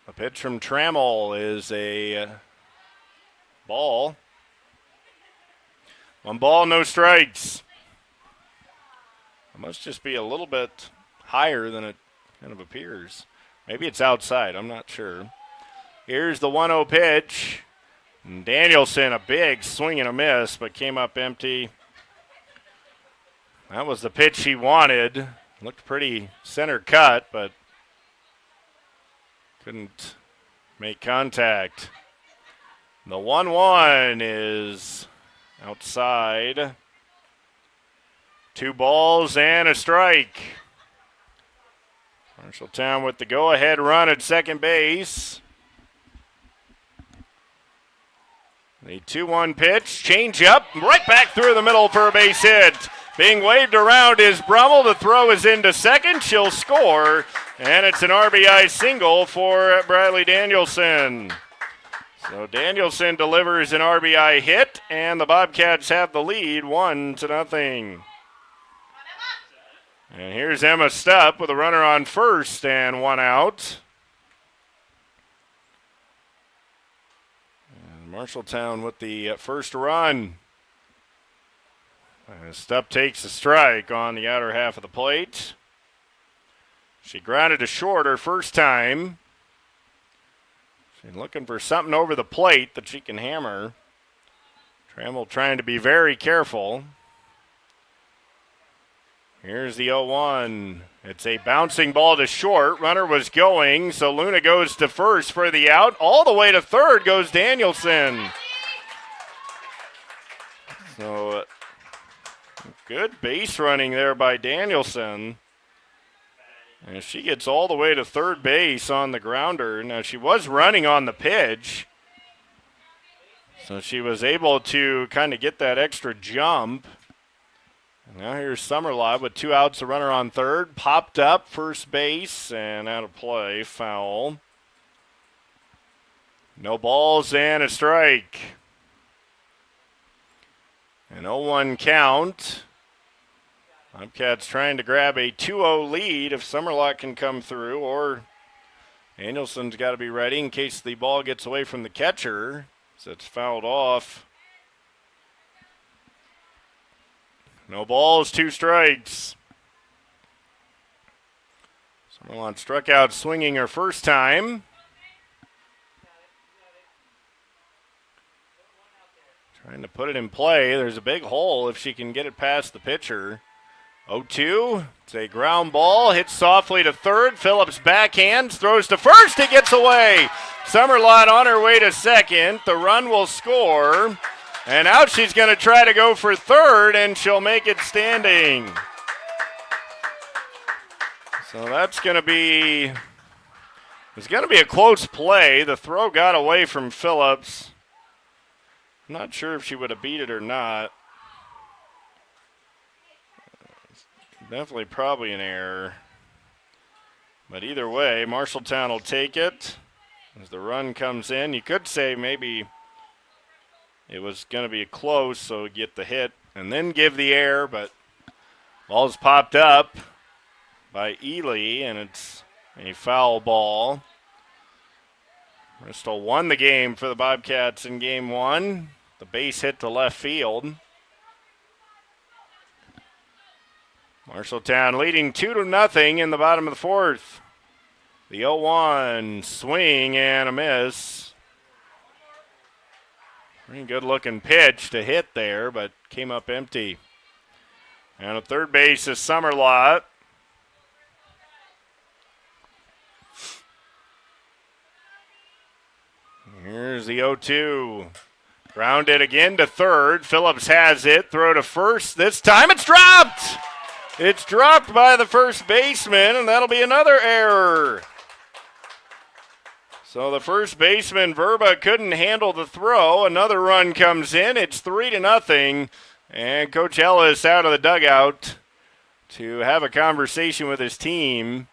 A pitch from Trammell is a ball. 1 ball, no strikes. It must just be a little bit higher than it kind of appears. Maybe it's outside. I'm not sure. Here's the 1-0 pitch. And Danielson, a big swing and a miss, but came up empty. That was the pitch he wanted. Looked pretty center cut, but couldn't make contact. The 1-1 is outside. 2 balls and a strike. Marshalltown with the go-ahead run at second base. The 2-1 pitch, change up, right back through the middle for a base hit. Being waved around is Brummel. The throw is into second. She'll score, and it's an RBI single for Bradley Danielson. So Danielson delivers an RBI hit, and the Bobcats have the lead 1-0. And here's Emma Stupp with a runner on first and 1 out. And Marshalltown with the first run. Stupp takes a strike on the outer half of the plate. She grounded to short her first time. She's looking for something over the plate that she can hammer. Trammell trying to be very careful. Here's the 0-1. It's a bouncing ball to short. Runner was going, so Luna goes to first for the out. All the way to third goes Danielson. So good base running there by Danielson. And she gets all the way to third base on the grounder. Now, she was running on the pitch, so she was able to kind of get that extra jump. And now here's Summerlot with 2 outs, a runner on third. Popped up, first base, and out of play, foul. No balls and a strike. An 0-1 count. Bobcats trying to grab a 2-0 lead if Summerlot can come through, or Danielson's got to be ready in case the ball gets away from the catcher, so it's fouled off. No balls, 2 strikes. Summerlot struck out swinging her first time. Trying to put it in play. There's a big hole if she can get it past the pitcher. 0-2. It's a ground ball. Hits softly to third. Phillips backhands. Throws to first. It gets away. Summerlot on her way to second. The run will score. And out she's going to try to go for third, and she'll make it standing. So that's going to be... It's going to be a close play. The throw got away from Phillips. I'm not sure if she would have beat it or not. Definitely probably an error. But either way, Marshalltown will take it as the run comes in. You could say maybe it was going to be close, so get the hit and then give the error, but ball's popped up by Ely, and it's a foul ball. Bristol won the game for the Bobcats in game 1. The base hit to left field. Marshalltown leading 2-0 in the bottom of the fourth. The 0-1 swing and a miss. Pretty good looking pitch to hit there, but came up empty. And at third base is Summerlot. Here's the 0-2. Grounded again to third. Phillips has it. Throw to first. This time it's dropped. It's dropped by the first baseman, and that'll be another error. So the first baseman, Verba, couldn't handle the throw. Another run comes in. It's 3-0, and Coach Ellis out of the dugout to have a conversation with his team.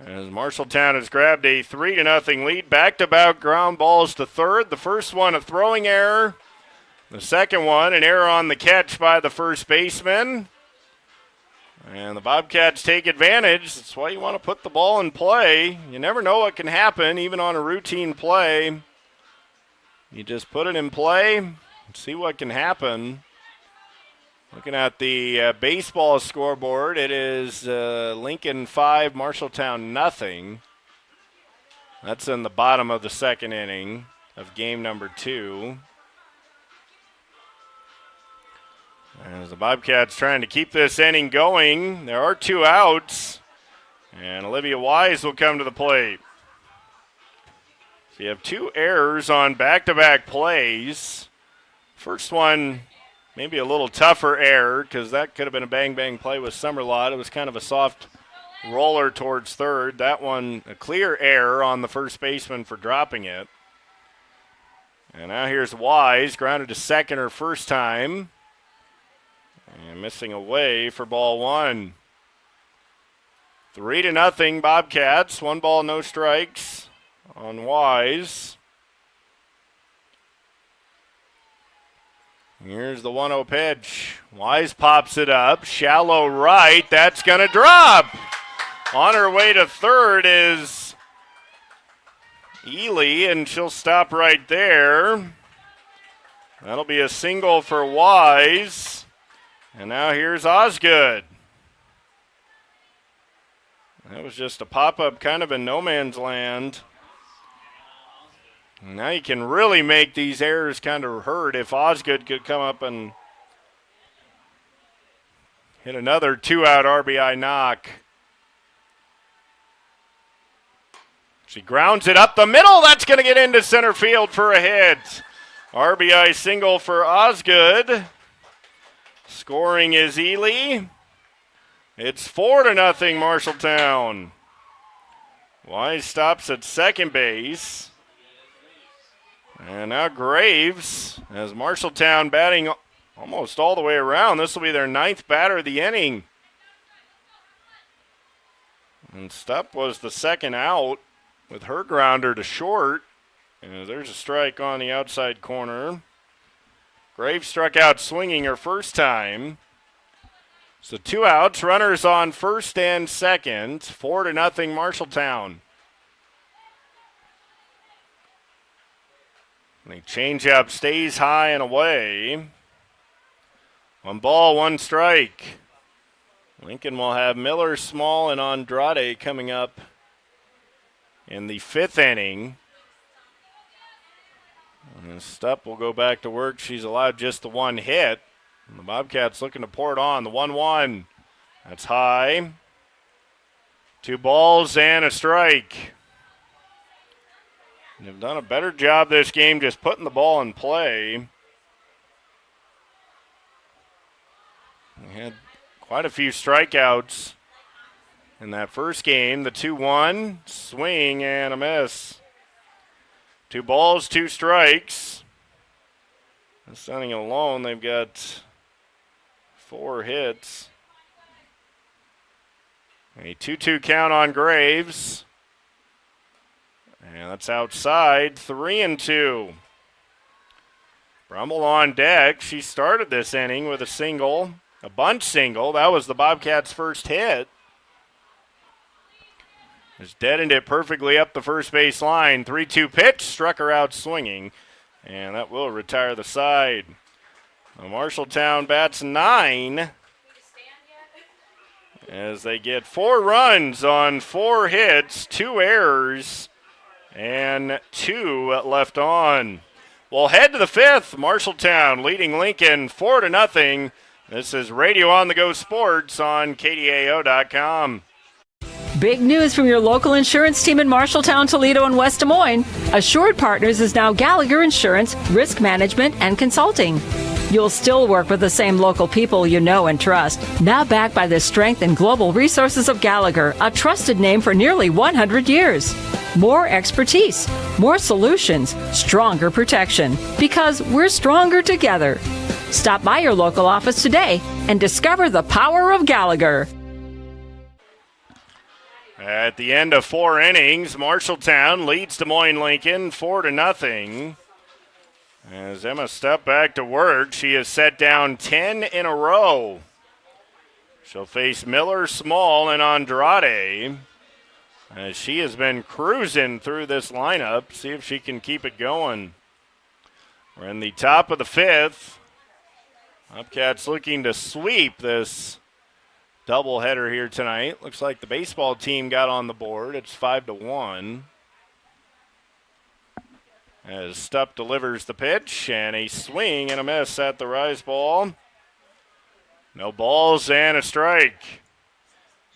As Marshalltown has grabbed a 3-0 lead. Back-to-back ground balls to third. The first one, a throwing error. The second one, an error on the catch by the first baseman. And the Bobcats take advantage. That's why you want to put the ball in play. You never know what can happen, even on a routine play. You just put it in play and see what can happen. Looking at the baseball scoreboard, it is Lincoln 5, Marshalltown nothing. That's in the bottom of the second inning of game number 2. As the Bobcats trying to keep this inning going, there are 2 outs, and Olivia Wise will come to the plate. So you have 2 errors on back-to-back plays. First one, maybe a little tougher error because that could have been a bang-bang play with Summerlot. It was kind of a soft roller towards third. That one, a clear error on the first baseman for dropping it. And now here's Wise, grounded to second her first time. And missing away for ball 1. 3-0 Bobcats. 1 ball, no strikes on Wise. Here's the 1-0 pitch. Wise pops it up. Shallow right. That's going to drop. On her way to third is Ely, and she'll stop right there. That'll be a single for Wise. And now here's Osgood. That was just a pop-up kind of in no man's land. Now you can really make these errors kind of hurt if Osgood could come up and hit another 2-out RBI knock. She grounds it up the middle. That's going to get into center field for a hit. RBI single for Osgood. Scoring is Ely. It's 4-0 Marshalltown. Wise stops at second base. And now Graves, as Marshalltown batting almost all the way around. This will be their 9th batter of the inning. And Stupp was the second out with her grounder to short. And there's a strike on the outside corner. Graves struck out swinging her first time. So 2 outs, runners on first and second. 4-0 Marshalltown. The changeup stays high and away. 1 ball, 1 strike. Lincoln will have Miller, Small, and Andrade coming up in the 5th inning. And Stupp will go back to work. She's allowed just the 1 hit. And the Bobcats looking to pour it on. The 1-1. That's high. 2 balls and a strike. They've done a better job this game just putting the ball in play. They had quite a few strikeouts in that first game. The 2-1, swing and a miss. 2 balls, 2 strikes. This inning alone, they've got 4 hits. A 2-2 count on Graves. And that's outside, 3-2. Brummel on deck. She started this inning with a single, a bunt single. That was the Bobcats' first hit. Just deadened it perfectly up the first base line. 3-2 pitch, struck her out swinging. And that will retire the side. Marshalltown bats 9 as they get 4 runs on 4 hits, 2 errors, and 2 left on. We'll head to the 5th. Marshalltown leading Lincoln 4-0. This is Radio on the Go Sports on KDAO.com. Big news from your local insurance team in Marshalltown, Toledo, and West Des Moines. Assured Partners is now Gallagher Insurance, Risk Management, and Consulting. You'll still work with the same local people you know and trust. Now backed by the strength and global resources of Gallagher, a trusted name for nearly 100 years. More expertise, more solutions, stronger protection. Because we're stronger together. Stop by your local office today and discover the power of Gallagher. At the end of 4 innings, Marshalltown leads Des Moines Lincoln 4-0. As Emma stepped back to work, she has set down 10 in a row. She'll face Miller, Small, and Andrade. As she has been cruising through this lineup, see if she can keep it going. We're in the top of the 5th. Bobcats looking to sweep this doubleheader here tonight. Looks like the baseball team got on the board. It's 5-1. As Stupp delivers the pitch, and a swing and a miss at the rise ball. No balls and a strike.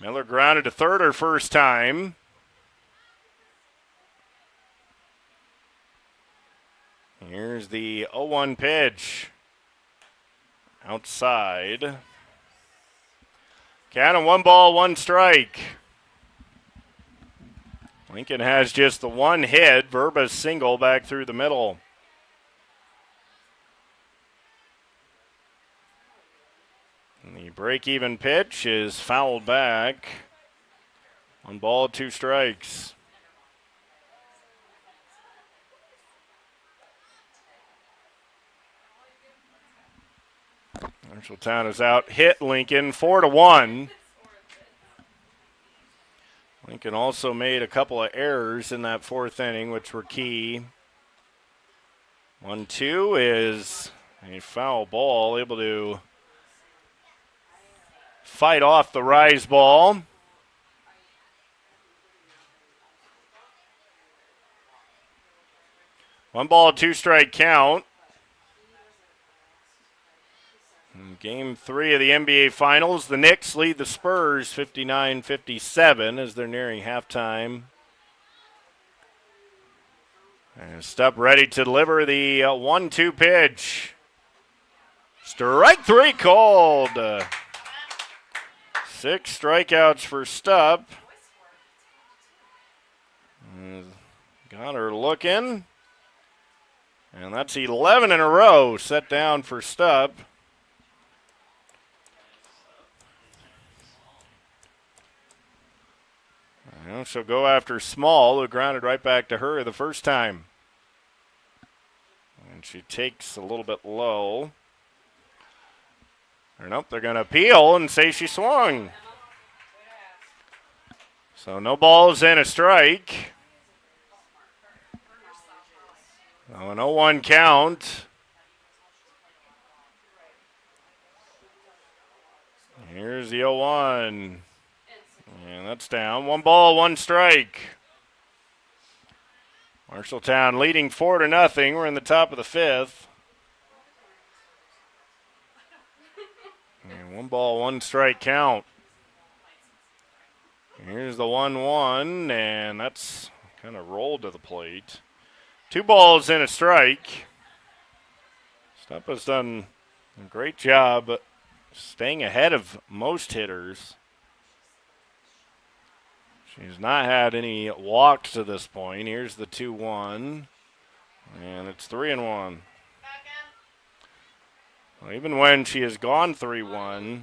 Miller grounded to third her first time. Here's the 0-1 pitch. Outside. Count of 1 ball, 1 strike. Lincoln has just the 1 hit. Verba's single back through the middle. And the break-even pitch is fouled back. 1 ball, 2 strikes. Marshalltown is out. Hit Lincoln 4-1. Lincoln also made a couple of errors in that 4th inning, which were key. 1-2 is a foul ball, able to fight off the rise ball. One ball, 2 strike count. In Game 3 of the NBA Finals, the Knicks lead the Spurs 59-57 as they're nearing halftime. And Stupp ready to deliver the 1-2 pitch. Strike 3 called. 6 strikeouts for Stupp. Got her looking. And that's 11 in a row set down for Stupp. Well, she'll go after Small, who grounded right back to her the first time. And she takes a little bit low. Or nope, they're going to appeal and say she swung. So no balls and a strike. So an 0-1 count. Here's the 0-1. And that's down. 1 ball, 1 strike. Marshalltown leading 4-0. We're in the top of the 5th. And 1 ball, 1 strike count. Here's the 1-1, and that's kind of rolled to the plate. 2 balls and a strike. Stupp has done a great job staying ahead of most hitters. She's not had any walks to this point. Here's the 2-1, and it's 3-1. Well, even when she has gone 3-1,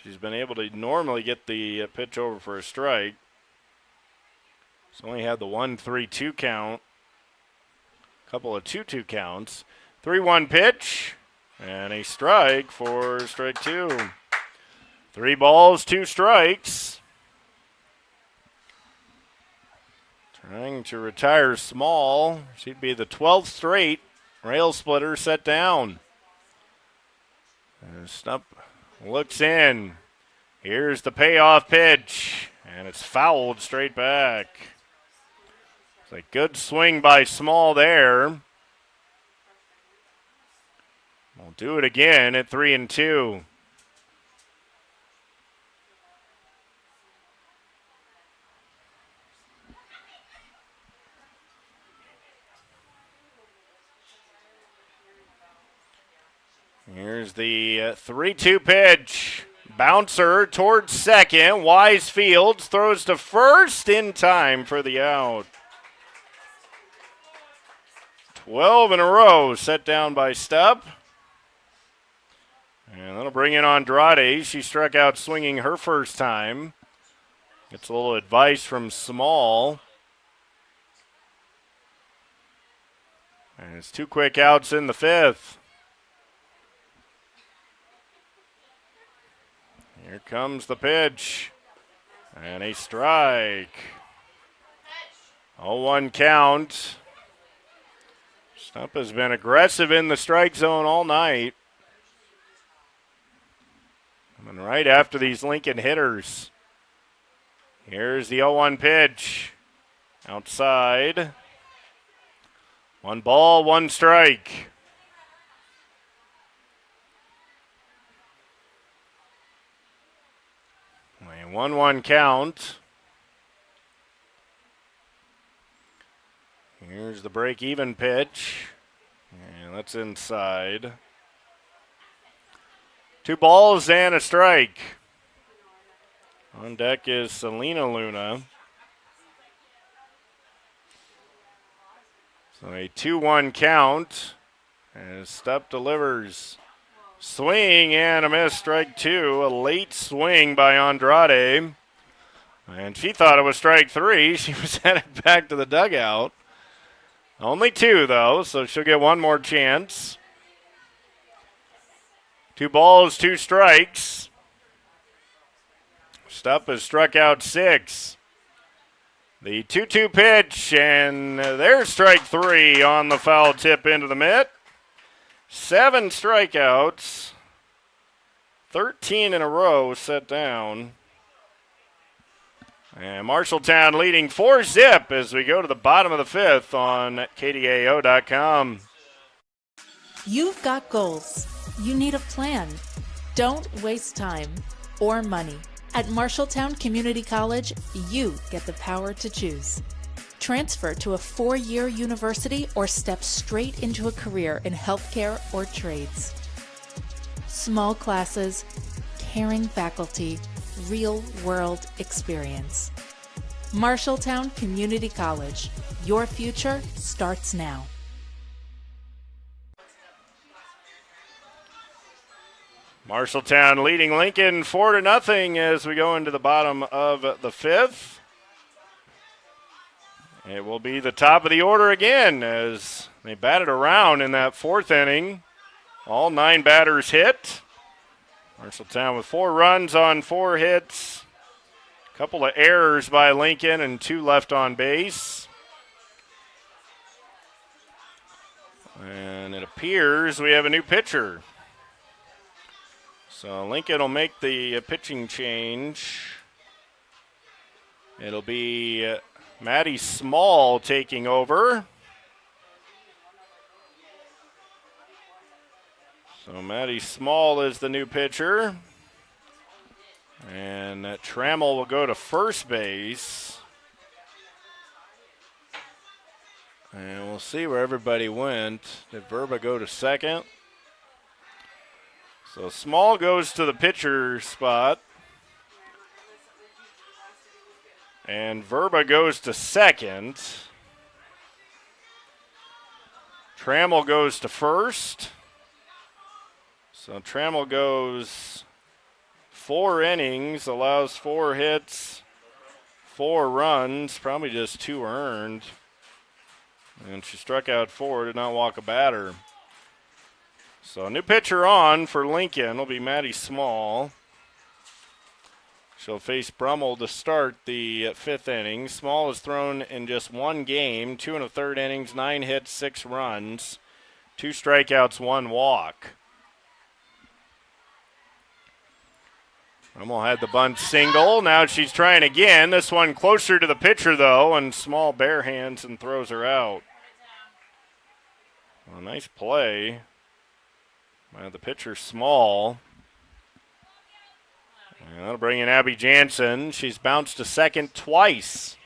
she's been able to normally get the pitch over for a strike. She's only had the 1-3-2 count, a couple of 2-2 counts. 3-1 pitch, and a strike for strike 2. 3 balls, 2 strikes. Trying to retire Small. She'd be the 12th straight rail splitter set down. Stupp looks in. Here's the payoff pitch, and it's fouled straight back. It's a good swing by Small there. We'll do it again at 3-2. Here's the 3-2 pitch. Bouncer towards second. Wise Fields throws to first in time for the out. 12 in a row set down by Stupp. And that'll bring in Andrade. She struck out swinging her first time. Gets a little advice from Small. And it's 2 quick outs in the 5th. Here comes the pitch. And a strike. 0-1 count. Stupp has been aggressive in the strike zone all night. And right after these Lincoln hitters, here's the 0-1 pitch. Outside. 1 ball, 1 strike. A 1-1 count. Here's the break-even pitch. And that's inside. 2 balls and a strike. On deck is Selena Luna. So a 2-1 count. As Stepp delivers. Swing and a miss, strike 2. A late swing by Andrade. And she thought it was strike 3. She was headed back to the dugout. Only 2, though, so she'll get 1 more chance. 2 balls, 2 strikes. Stepp has struck out 6. The 2-2 pitch, and there's strike 3 on the foul tip into the mitt. 7 strikeouts. 13 in a row set down. And Marshalltown leading 4-0 as we go to the bottom of the 5th on KDAO.com. You've got goals. You need a plan. Don't waste time or money. At Marshalltown Community College, you get the power to choose. Transfer to a 4-year university or step straight into a career in healthcare or trades. Small classes, caring faculty, real-world experience. Marshalltown Community College. Your future starts now. Marshalltown leading Lincoln 4-0 as we go into the bottom of the 5th. It will be the top of the order again as they batted around in that 4th inning. All 9 batters hit. Marshalltown with 4 runs on 4 hits. A couple of errors by Lincoln and 2 left on base. And it appears we have a new pitcher. So Lincoln will make the pitching change. It'll be Maddie Small taking over. So Maddie Small is the new pitcher. And Trammell will go to first base. And we'll see where everybody went. Did Verba go to second? So Small goes to the pitcher spot. And Verba goes to second. Trammell goes to first. So Trammell goes 4 innings, allows 4 hits, 4 runs, probably just 2 earned. And she struck out 4, did not walk a batter. So a new pitcher on for Lincoln will be Maddie Small. She'll face Brummel to start the 5th inning. Small has thrown in just 1 game, 2 1/3 innings, 9 hits, 6 runs, 2 strikeouts, 1 walk. Brummel had the bunt single. Now she's trying again. This one closer to the pitcher, though, and Small bare hands and throws her out. Well, nice play. The pitcher Small. And that'll bring in Abby Jansen. She's bounced to second twice.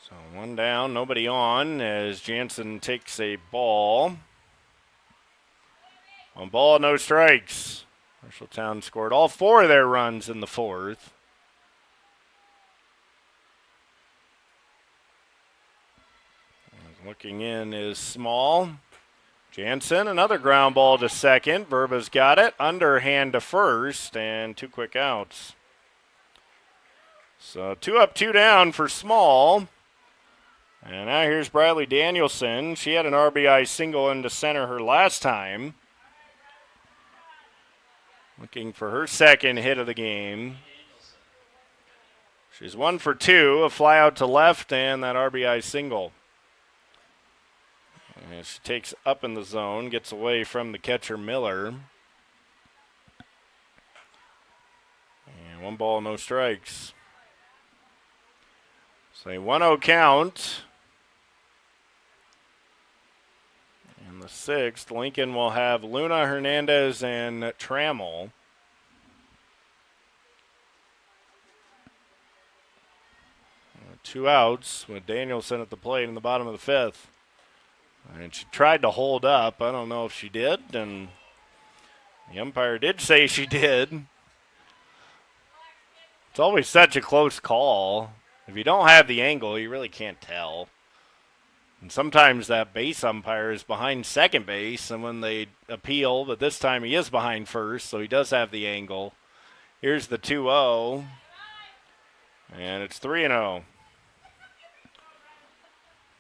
So 1 down, nobody on as Jansen takes a ball. 1 ball, no strikes. Marshalltown scored all 4 of their runs in the 4th. Looking in is Small. Jansen, another ground ball to second. Verba's got it. Underhand to first, and 2 quick outs. So 2 up, 2 down for Small. And now here's Bradley Danielson. She had an RBI single into center her last time. Looking for her 2nd hit of the game. She's 1 for 2, a fly out to left, and that RBI single. And she takes up in the zone, gets away from the catcher Miller. And 1 ball, no strikes. So a 1-0 count. In the 6th, Lincoln will have Luna, Hernandez, and Trammell. Two outs with Danielson at the plate in the bottom of the 5th. And she tried to hold up. I don't know if she did, and the umpire did say she did. It's always such a close call. If you don't have the angle, you really can't tell. And sometimes that base umpire is behind second base, and when they appeal, but this time he is behind first, so he does have the angle. Here's the 2-0, and it's 3-0.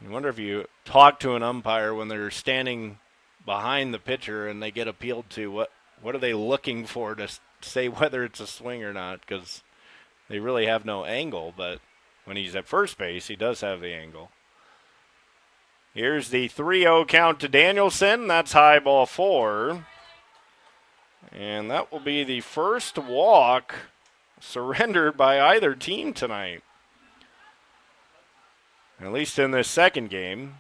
I wonder if you talk to an umpire when they're standing behind the pitcher and they get appealed to, what are they looking for to say whether it's a swing or not, because they really have no angle, but when he's at first base, he does have the angle. Here's the 3-0 count to Danielson. That's high ball 4. And that will be the first walk surrendered by either team tonight, at least in this second game.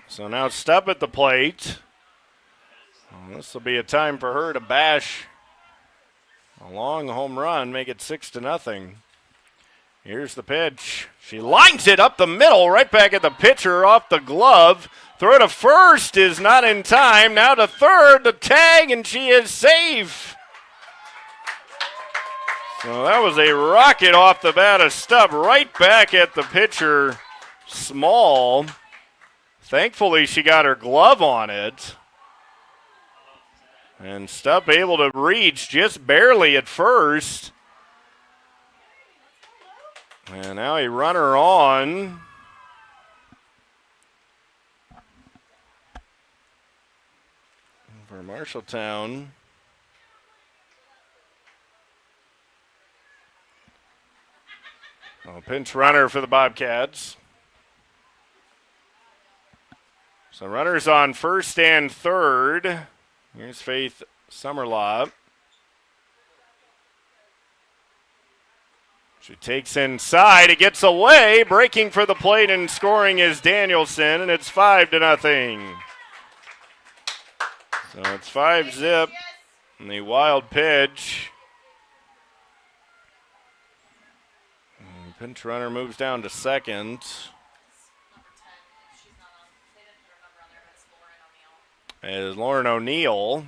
So now Stubb at the plate. Well, this will be a time for her to bash a long home run, make it 6-0. Here's the pitch. She lines it up the middle, right back at the pitcher off the glove. Throw to first is not in time. Now to third, the tag, and she is safe. So that was a rocket off the bat of Stubb, right back at the pitcher, Small. Thankfully, she got her glove on it. And Stubb able to reach just barely at first. And now a runner on. For Marshalltown. A pinch runner for the Bobcats. So runners on first and third. Here's Faith Summerlot. She takes inside. It gets away. Breaking for the plate and scoring is Danielson, and it's 5-0. So it's 5-zip. And the wild pitch. And the pinch runner moves down to second. Is Lauren O'Neill.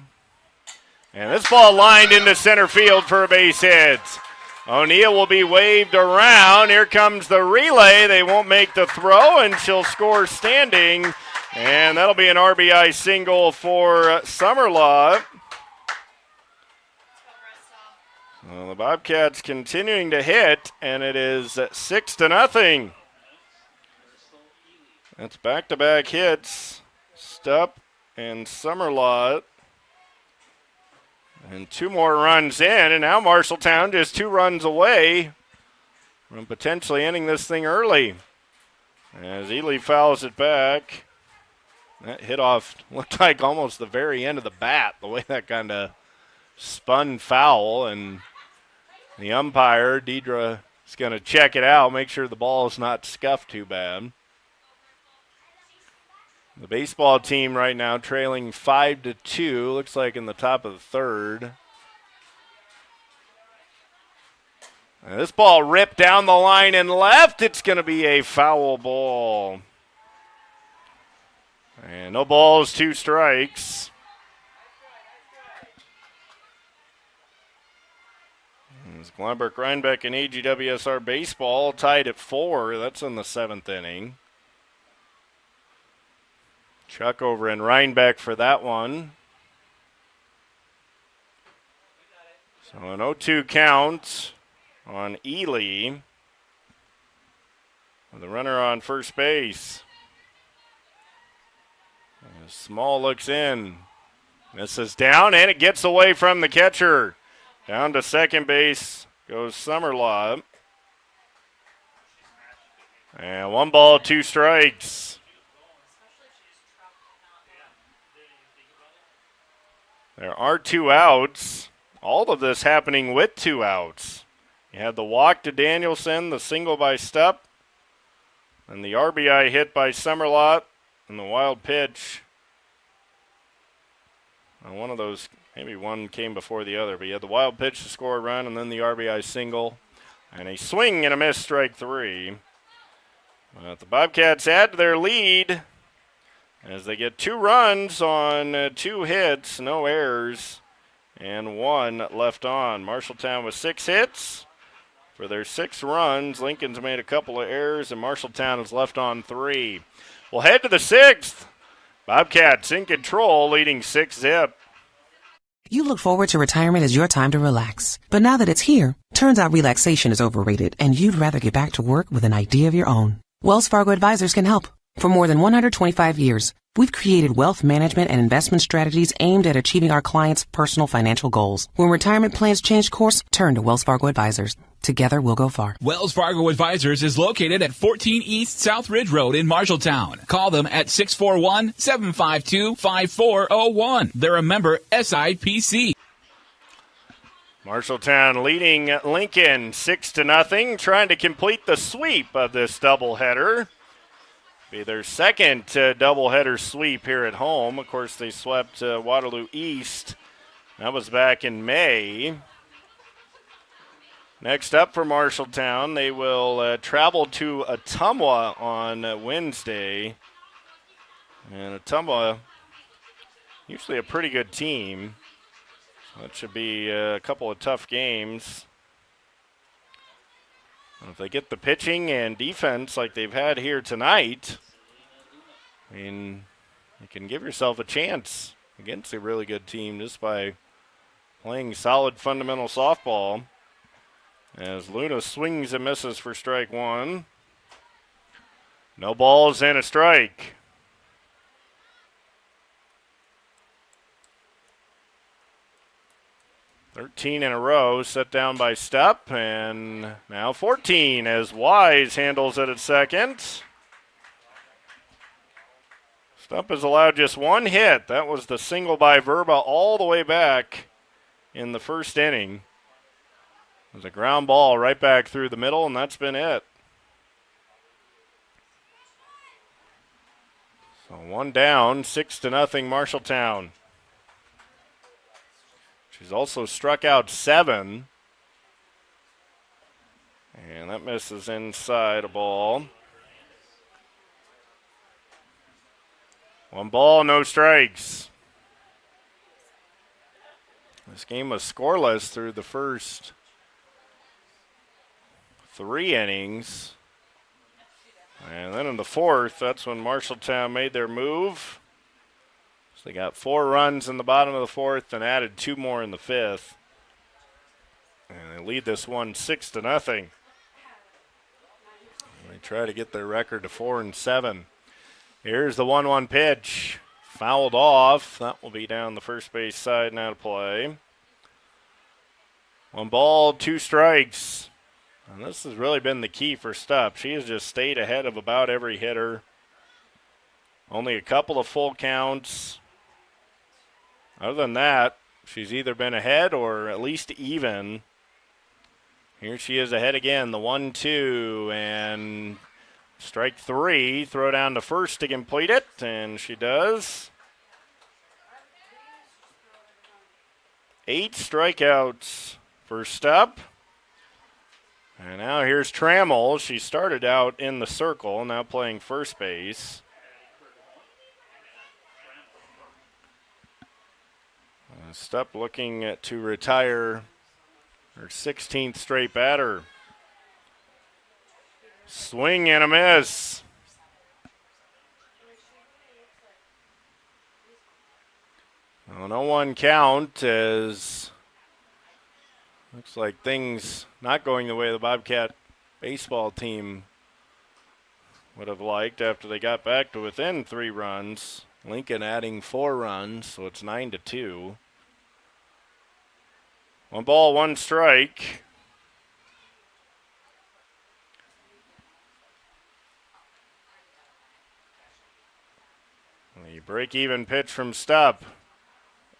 And this ball lined into center field for a base hit. O'Neill will be waved around. Here comes the relay. They won't make the throw, and she'll score standing. And that'll be an RBI single for Summerlot. Well, the Bobcats continuing to hit, and it is 6-0. That's back-to-back hits. Stubb and Summerlot. And 2 more runs in, and now Marshalltown just 2 runs away from potentially ending this thing early. As Ely fouls it back. That hit off, looked like almost the very end of the bat, the way that kind of spun foul. And the umpire, Deidre, is going to check it out, make sure the ball is not scuffed too bad. The baseball team right now trailing 5-2, looks like in the top of the third. And this ball ripped down the line and left. It's going to be a foul ball. And no balls, 2 strikes. It's Glenbrook, Rhinebeck, and AGWSR baseball tied at 4. That's in the 7th inning. Chuck over in Rhinebeck for that one. So an 0-2 count on Ely. With the runner on first base. Small looks in. This is down, and it gets away from the catcher. Down to second base goes Summerlaw. And 1 ball, 2 strikes. There are 2 outs. All of this happening with 2 outs. You had the walk to Danielson, the single by Stepp, and the RBI hit by Summerlaw, and the wild pitch. One of those, maybe one came before the other, but you had the wild pitch to score a run, and then the RBI single, and a swing and a miss, strike 3. But the Bobcats add to their lead as they get 2 runs on 2 hits, no errors, and 1 left on. Marshalltown with 6 hits. For their 6 runs, Lincoln's made a couple of errors, and Marshalltown is left on 3. We'll head to the 6th. Bobcats in control, leading 6-zip. You look forward to retirement as your time to relax. But now that it's here, turns out relaxation is overrated and you'd rather get back to work with an idea of your own. Wells Fargo Advisors can help. For more than 125 years, we've created wealth management and investment strategies aimed at achieving our clients' personal financial goals. When retirement plans change course, turn to Wells Fargo Advisors. Together, we'll go far. Wells Fargo Advisors is located at 14 East South Ridge Road in Marshalltown. Call them at 641-752-5401. They're a member SIPC. Marshalltown leading Lincoln 6-0, trying to complete the sweep of this doubleheader. Be their second doubleheader sweep here at home. Of course, they swept Waterloo East. That was back in May. Next up for Marshalltown, they will travel to Ottumwa on Wednesday. And Ottumwa, usually a pretty good team. So it should be a couple of tough games. If they get the pitching and defense like they've had here tonight, I mean, you can give yourself a chance against a really good team just by playing solid fundamental softball. As Luna swings and misses for strike 1. No balls and a strike. "13 in a row, set down by Stepp, and now 14 as Wise handles it at second. Stepp has allowed just 1 hit. That was the single by Verba all the way back in the first inning. It was a ground ball right back through the middle, and that's been it. So 1 down, 6-0 Marshalltown. She's also struck out 7. And that misses inside a ball. 1 ball, no strikes. This game was scoreless through the first 3 innings. And then in the 4th, that's when Marshalltown made their move. So they got 4 runs in the bottom of the 4th and added 2 more in the 5th. And they lead this one 6-0. They try to get their record to 4-7. Here's the 1-1 pitch. Fouled off. That will be down the first base side now to play. 1 ball, 2 strikes. And this has really been the key for Stepp. She has just stayed ahead of about every hitter. Only a couple of full counts. Other than that, she's either been ahead or at least even. Here she is ahead again, the 1-2, and strike 3. Throw down to first to complete it, and she does. 8 strikeouts for Stepp. And now here's Trammell. She started out in the circle, now playing first base. Stepp looking to retire her 16th straight batter. Swing and a miss. Well, no 1 count as looks like things not going the way the Bobcat baseball team would have liked after they got back to within 3 runs. Lincoln adding 4 runs, so it's 9-2. 1 ball, 1 strike. The break-even pitch from Stupp.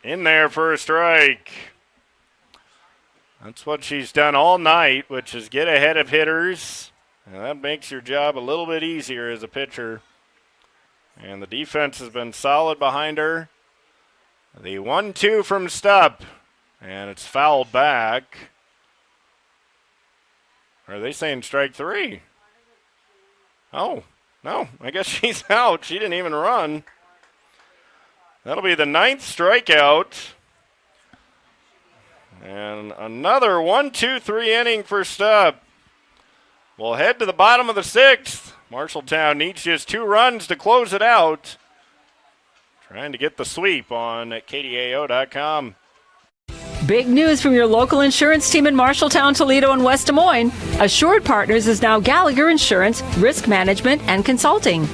In there for a strike. That's what she's done all night, which is get ahead of hitters. And that makes your job a little bit easier as a pitcher. And the defense has been solid behind her. The 1-2 from Stupp. And it's fouled back. Or are they saying strike 3? Oh, no. I guess she's out. She didn't even run. That'll be the 9th strikeout. And another 1-2-3 inning for Stupp. We'll head to the bottom of the 6th. Marshalltown needs just 2 runs to close it out. Trying to get the sweep on KDAO.com. Big news from your local insurance team in Marshalltown, Toledo, and West Des Moines. Assured Partners is now Gallagher Insurance, Risk Management, and Consulting.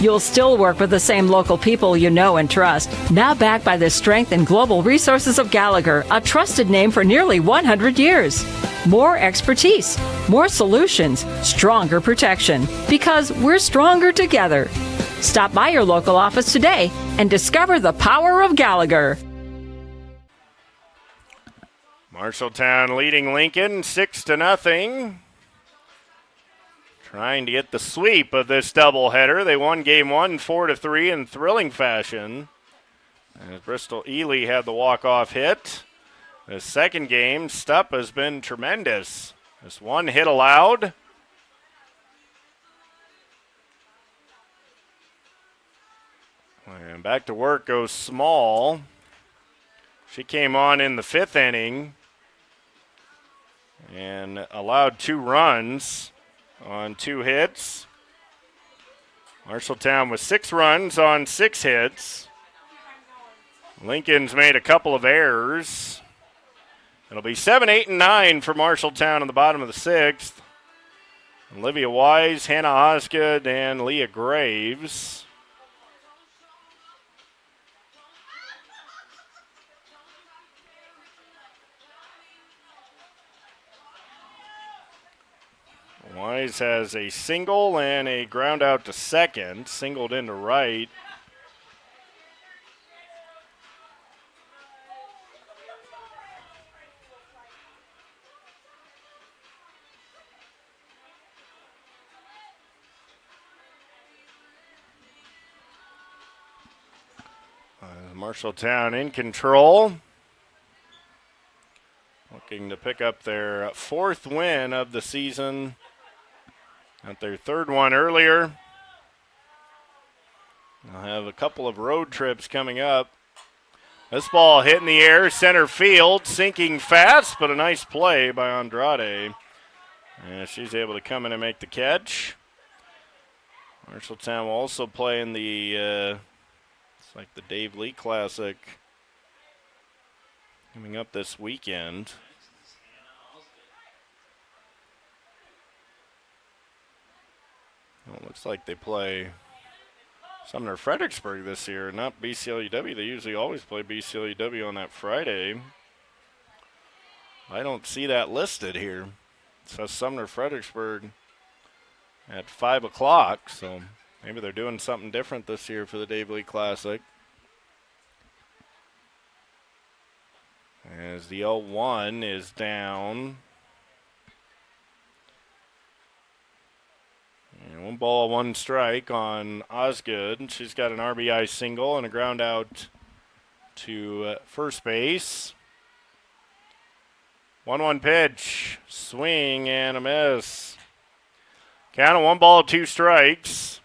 You'll still work with the same local people you know and trust. Now backed by the strength and global resources of Gallagher, a trusted name for nearly 100 years. More expertise, more solutions, stronger protection. Because we're stronger together. Stop by your local office today and discover the power of Gallagher. Marshalltown leading Lincoln 6-0. Trying to get the sweep of this doubleheader. They won game 1 4-3 in thrilling fashion. As Bristol Ely had the walk-off hit. The second game, Stupp has been tremendous. Just 1 hit allowed. And back to work goes Small. She came on in the 5th inning and allowed 2 runs on 2 hits. Marshalltown with 6 runs on 6 hits. Lincoln's made a couple of errors. It'll be 7, 8, and 9 for Marshalltown in the bottom of the 6th. Olivia Wise, Hannah Osgood, and Leah Graves. Wise has a single and a ground out to second, singled into right. Marshalltown in control. Looking to pick up their 4th win of the season. Got their 3rd one earlier. They'll have a couple of road trips coming up. This ball hit in the air, center field, sinking fast, but a nice play by Andrade. And she's able to come in and make the catch. Marshalltown will also play in the, it's like the Dave Lee Classic coming up this weekend. Well, it looks like they play Sumner Fredericksburg this year, not BCLUW. They usually always play BCLUW on that Friday. I don't see that listed here. It says Sumner Fredericksburg at 5 o'clock, so maybe they're doing something different this year for the Dave Lee Classic. As the 0-1 is down. And 1 ball, 1 strike on Osgood. She's got an RBI single and a ground out to first base. 1-1 pitch. Swing and a miss. Count of 1 ball, 2 strikes.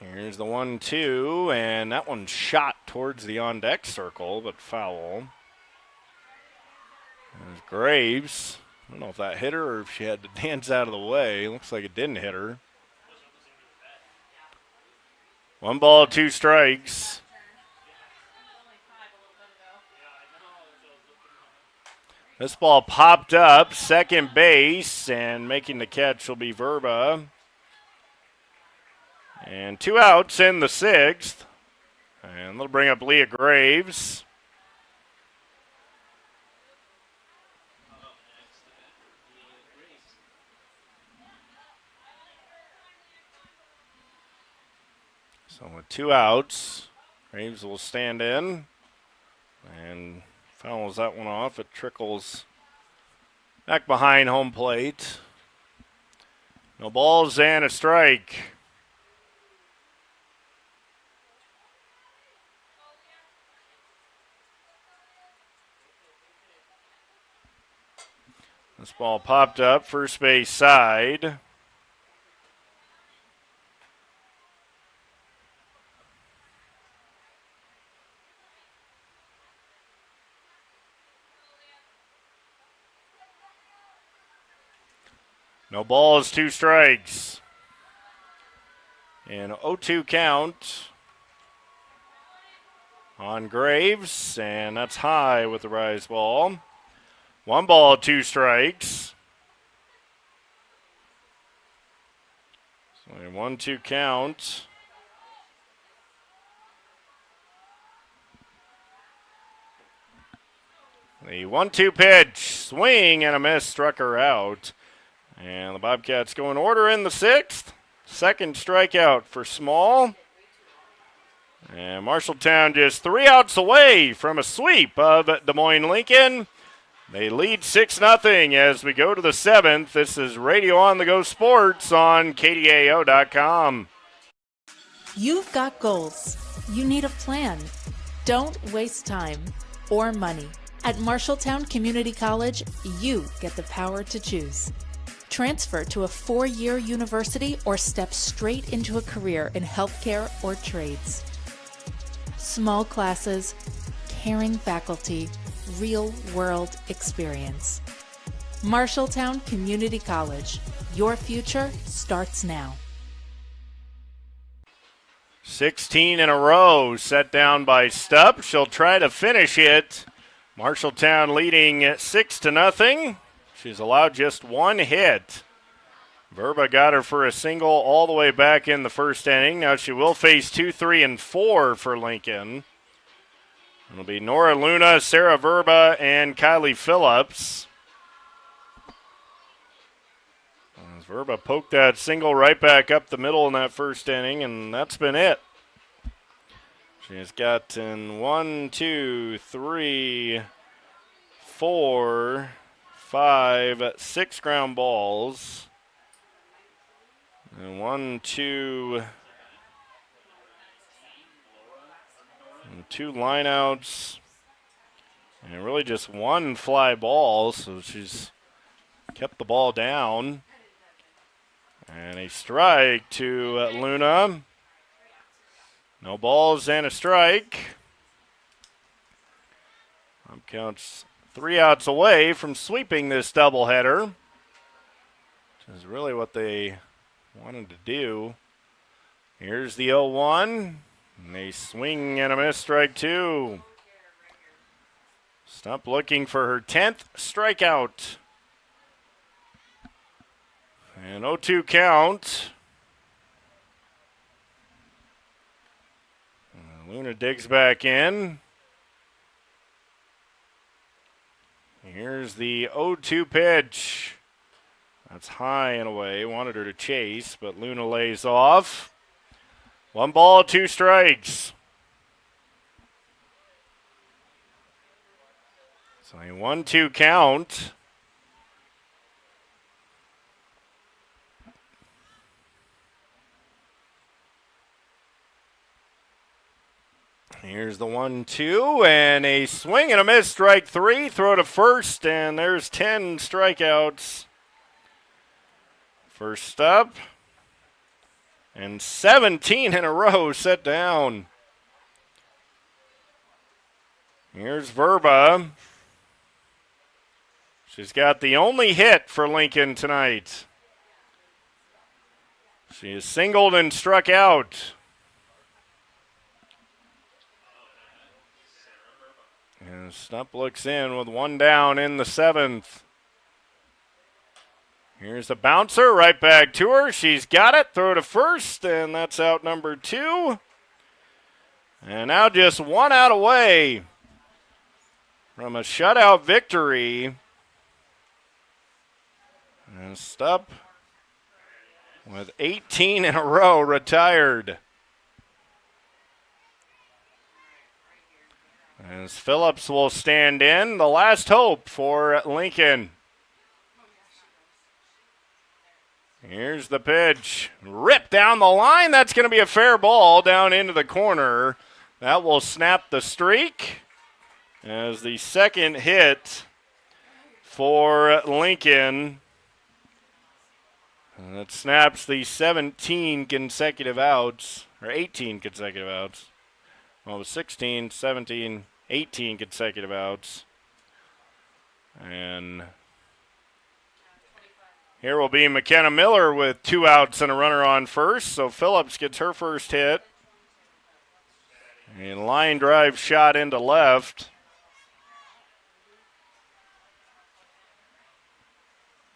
Here's the 1-2, and that one shot towards the on-deck circle, but foul. There's Graves. I don't know if that hit her or if she had to dance out of the way. Looks like it didn't hit her. 1 ball, 2 strikes. This ball popped up, second base, and making the catch will be Verba. And 2 outs in the 6th. And they'll bring up Leah Graves. So with 2 outs, Graves will stand in and fouls that one off. It trickles back behind home plate. No balls and a strike. This ball popped up first base side. No balls, 2 strikes. And 0-2 count on Graves, and that's high with the rise ball. 1 ball, 2 strikes. So a 1-2 count. The 1-2 pitch, swing and a miss, struck her out. And the Bobcats go in order in the 6th. Second strikeout for Small. And Marshalltown just 3 outs away from a sweep of Des Moines Lincoln. They lead 6-0 as we go to the 7th. This is Radio on the Go Sports on KDAO.com. You've got goals. You need a plan. Don't waste time or money. At Marshalltown Community College, you get the power to choose. Transfer to a 4-year university or step straight into a career in healthcare or trades. Small classes, caring faculty, real-world experience. Marshalltown Community College. Your future starts now. 16 in a row set down by Stubb. She'll try to finish it. Marshalltown leading 6-0. She's allowed just 1 hit. Verba got her for a single all the way back in the first inning. Now she will face 2, 3, and 4 for Lincoln. It'll be Nora Luna, Sarah Verba, and Kylie Phillips. As Verba poked that single right back up the middle in that first inning, and that's been it. She's gotten 1, 2, 3, 4, 5, 6 ground balls. And 1, 2, and 2 lineouts. And really just 1 fly ball, so she's kept the ball down. And a strike to Luna. No balls and a strike. Counts 3 outs away from sweeping this doubleheader, which is really what they wanted to do. Here's the 0-1. And they swing and a miss, strike 2. Stubb looking for her 10th strikeout. And 0-2 count. Luna digs back in. Here's the 0-2 pitch. That's high and away. Wanted her to chase, but Luna lays off. 1 ball, 2 strikes. So a 1-2 count. Here's the 1-2, and a swing and a miss, strike 3. Throw to first, and there's 10 strikeouts. First up, and 17 in a row set down. Here's Verba. She's got the only hit for Lincoln tonight. She is singled and struck out. And Stubb looks in with 1 down in the 7th. Here's the bouncer, right back to her. She's got it, throw to first, and that's out number 2. And now just 1 out away from a shutout victory. And Stubb with 18 in a row retired. As Phillips will stand in, the last hope for Lincoln. Here's the pitch. Ripped down the line. That's going to be a fair ball down into the corner. That will snap the streak as the second hit for Lincoln. And that snaps the 17 consecutive outs, or 18 consecutive outs. Well, it was 16, 17, 18 consecutive outs. And here will be McKenna Miller with 2 outs and a runner on first. So Phillips gets her first hit. And line drive shot into left.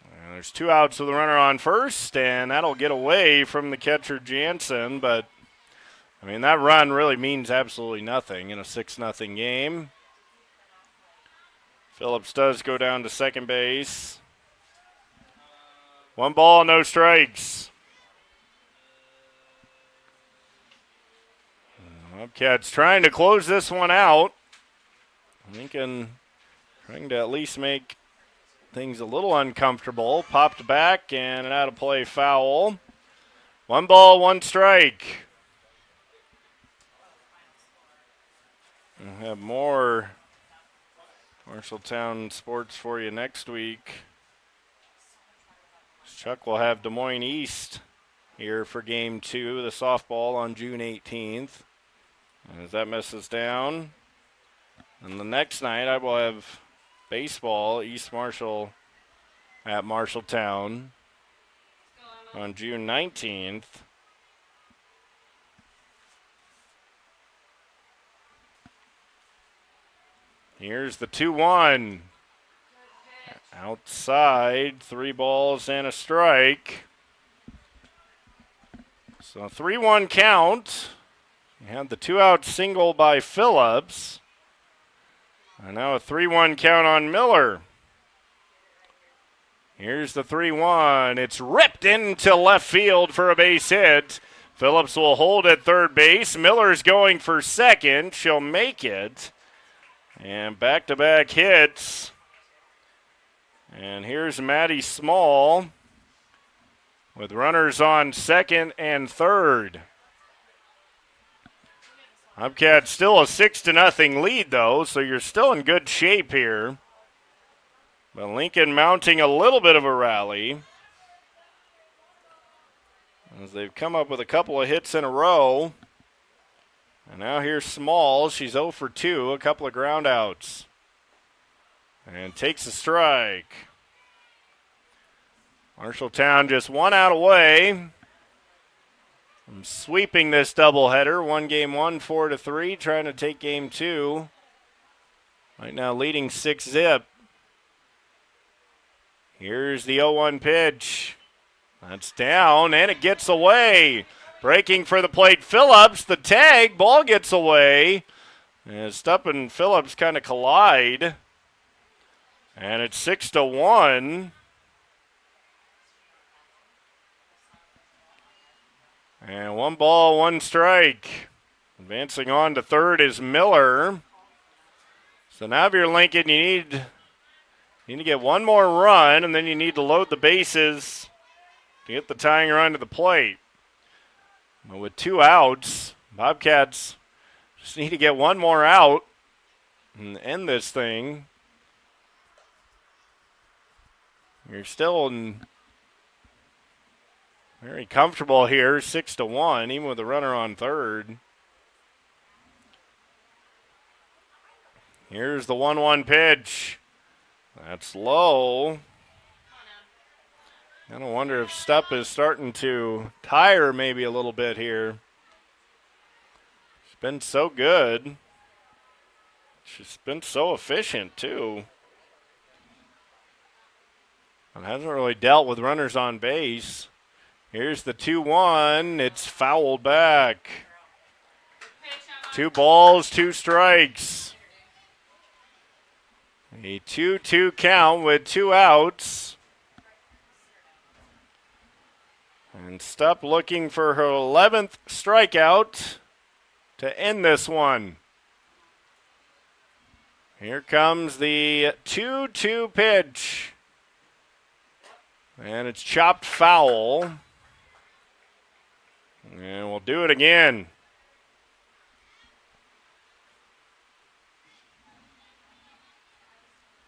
And there's 2 outs with the runner on first, and that'll get away from the catcher Jansen. But, I mean, that run really means absolutely nothing in a 6-0 game. Phillips does go down to second base. 1 ball, no strikes. Bobcats trying to close this one out. Lincoln trying to at least make things a little uncomfortable. Popped back and an out-of-play foul. 1 ball, 1 strike. We'll have more Marshalltown sports for you next week. Chuck will have Des Moines East here for Game 2, the softball on June 18th. As that misses down. And the next night I will have baseball, East Marshall at Marshalltown on June 19th. Here's the 2-1. Outside, 3 balls and a strike. So 3-1 count. You had the 2-out single by Phillips. And now a 3-1 count on Miller. Here's the 3-1. It's ripped into left field for a base hit. Phillips will hold at third base. Miller's going for second. She'll make it. And back-to-back hits. And here's Maddie Small with runners on second and third. Bobcats still a 6-0 lead, though, so you're still in good shape here. But Lincoln mounting a little bit of a rally as they've come up with a couple of hits in a row. And now here's Small. She's 0 for 2, a couple of ground outs. And takes a strike. Marshalltown just 1 out away from sweeping this doubleheader. 1 game 1, 4-3, trying to take game 2. Right now leading 6-0. Here's the 0-1 pitch. That's down, and it gets away. Breaking for the plate, Phillips. The tag, ball gets away. And Stupp and Phillips kind of collide. And it's 6-1. And 1 ball, 1 strike. Advancing on to third is Miller. So now if you're Lincoln, you need to get 1 more run, and then you need to load the bases to get the tying run to the plate. But with 2 outs, Bobcats just need to get 1 more out and end this thing. You're still very comfortable here, 6-1, even with a runner on third. Here's the 1-1 pitch. That's low. I don't wonder if Stupp is starting to tire maybe a little bit here. She's been so good. She's been so efficient, too. And hasn't really dealt with runners on base. Here's the 2-1. It's fouled back. 2 balls, 2 strikes. A 2-2 count with 2 outs. And Stupp looking for her 11th strikeout to end this one. Here comes the 2-2 pitch. And it's chopped foul. And we'll do it again.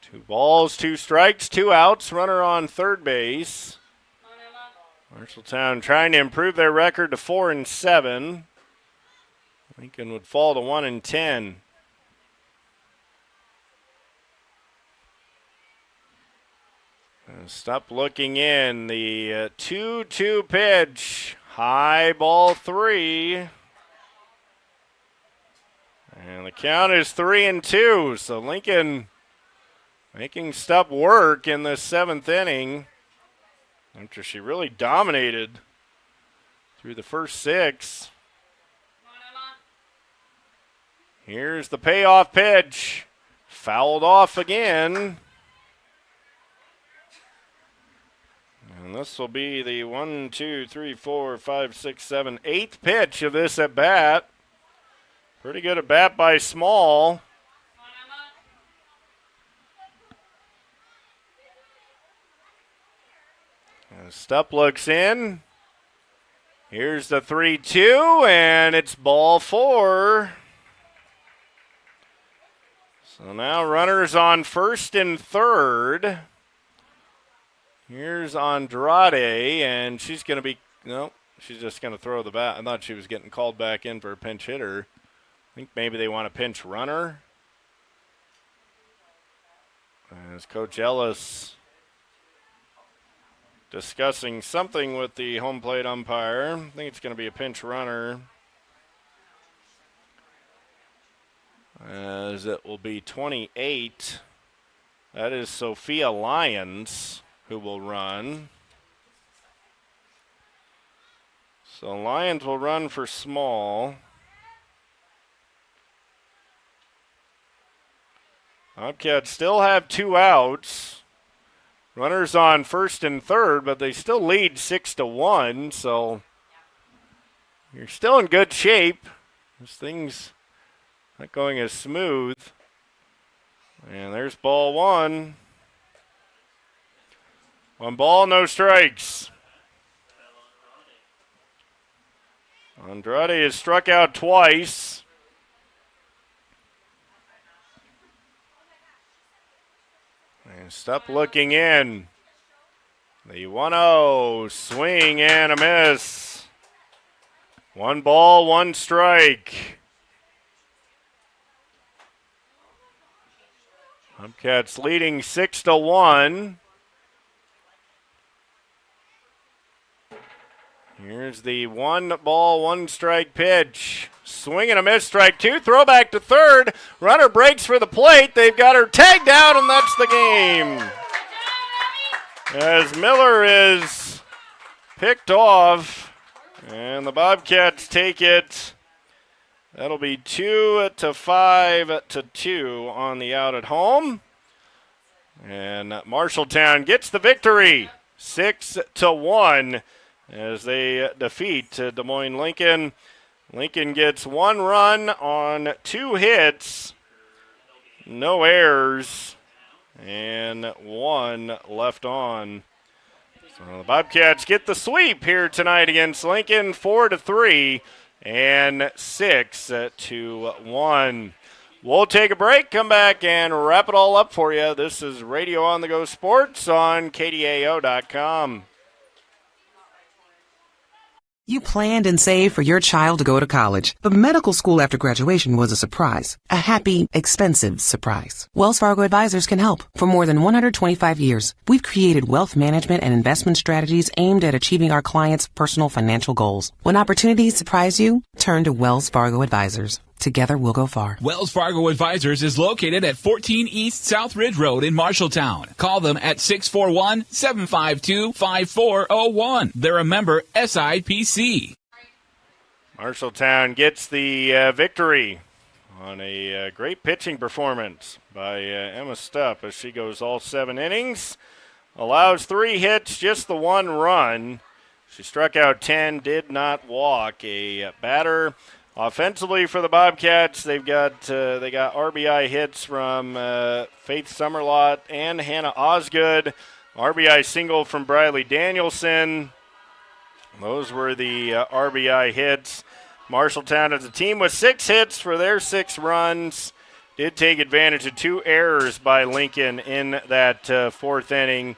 2 balls, 2 strikes, 2 outs. Runner on third base. Marshalltown trying to improve their record to 4-7. Lincoln would fall to 1-10. Stop looking in. The 2-2 pitch. High ball 3. And the count is 3-2. So Lincoln making Stupp work in the 7th inning after she really dominated through the first 6. Here's the payoff pitch. Fouled off again. And this will be the 1, 2, 3, 4, 5, 6, 7, 8th pitch of this at bat. Pretty good at bat by Small. And Stupp looks in. Here's the 3-2, and it's ball 4. So now runners on first and third. Here's Andrade, and she's going to be, no, she's just going to throw the bat. I thought she was getting called back in for a pinch hitter. I think maybe they want a pinch runner. As Coach Ellis discussing something with the home plate umpire. I think it's going to be a pinch runner. As it will be 28. That is Sophia Lyons who will run. So Lyons will run for Small. Bobcats still have 2 outs. Runners on first and third, but they still lead 6-1, so you're still in good shape. This thing's not going as smooth. And there's ball 1. 1 ball, no strikes. Andrade has struck out twice. And Stupp looking in. The 1-0, swing and a miss. 1 ball, 1 strike. Bobcats leading 6-1. Here's the 1 ball, 1 strike pitch. Swing and a miss, strike 2. Throw back to third. Runner breaks for the plate. They've got her tagged out, and that's the game. As Miller is picked off, and the Bobcats take it. That'll be 2-5-2 on the out at home. And Marshalltown gets the victory, 6-1. As they defeat Des Moines Lincoln. Lincoln gets 1 run on 2 hits, no errors, and 1 left on. So the Bobcats get the sweep here tonight against Lincoln, 4-3 and 6-1. We'll take a break, come back, and wrap it all up for you. This is Radio on the Go Sports on KDAO.com. You planned and saved for your child to go to college, but medical school after graduation was a surprise. A happy, expensive surprise. Wells Fargo Advisors can help. For more than 125 years, we've created wealth management and investment strategies aimed at achieving our clients' personal financial goals. When opportunities surprise you, turn to Wells Fargo Advisors. Together we'll go far. Wells Fargo Advisors is located at 14 East South Ridge Road in Marshalltown. Call them at 641-752-5401. They're a member SIPC. Marshalltown gets the victory on a great pitching performance by Emma Stupp as she goes all 7 innings. Allows 3 hits, just the 1 run. She struck out 10, did not walk. A batter Offensively for the Bobcats, they got RBI hits from Faith Summerlot and Hannah Osgood. RBI single from Briley Danielson. Those were the RBI hits. Marshalltown as a team with 6 hits for their 6 runs. Did take advantage of 2 errors by Lincoln in that 4th inning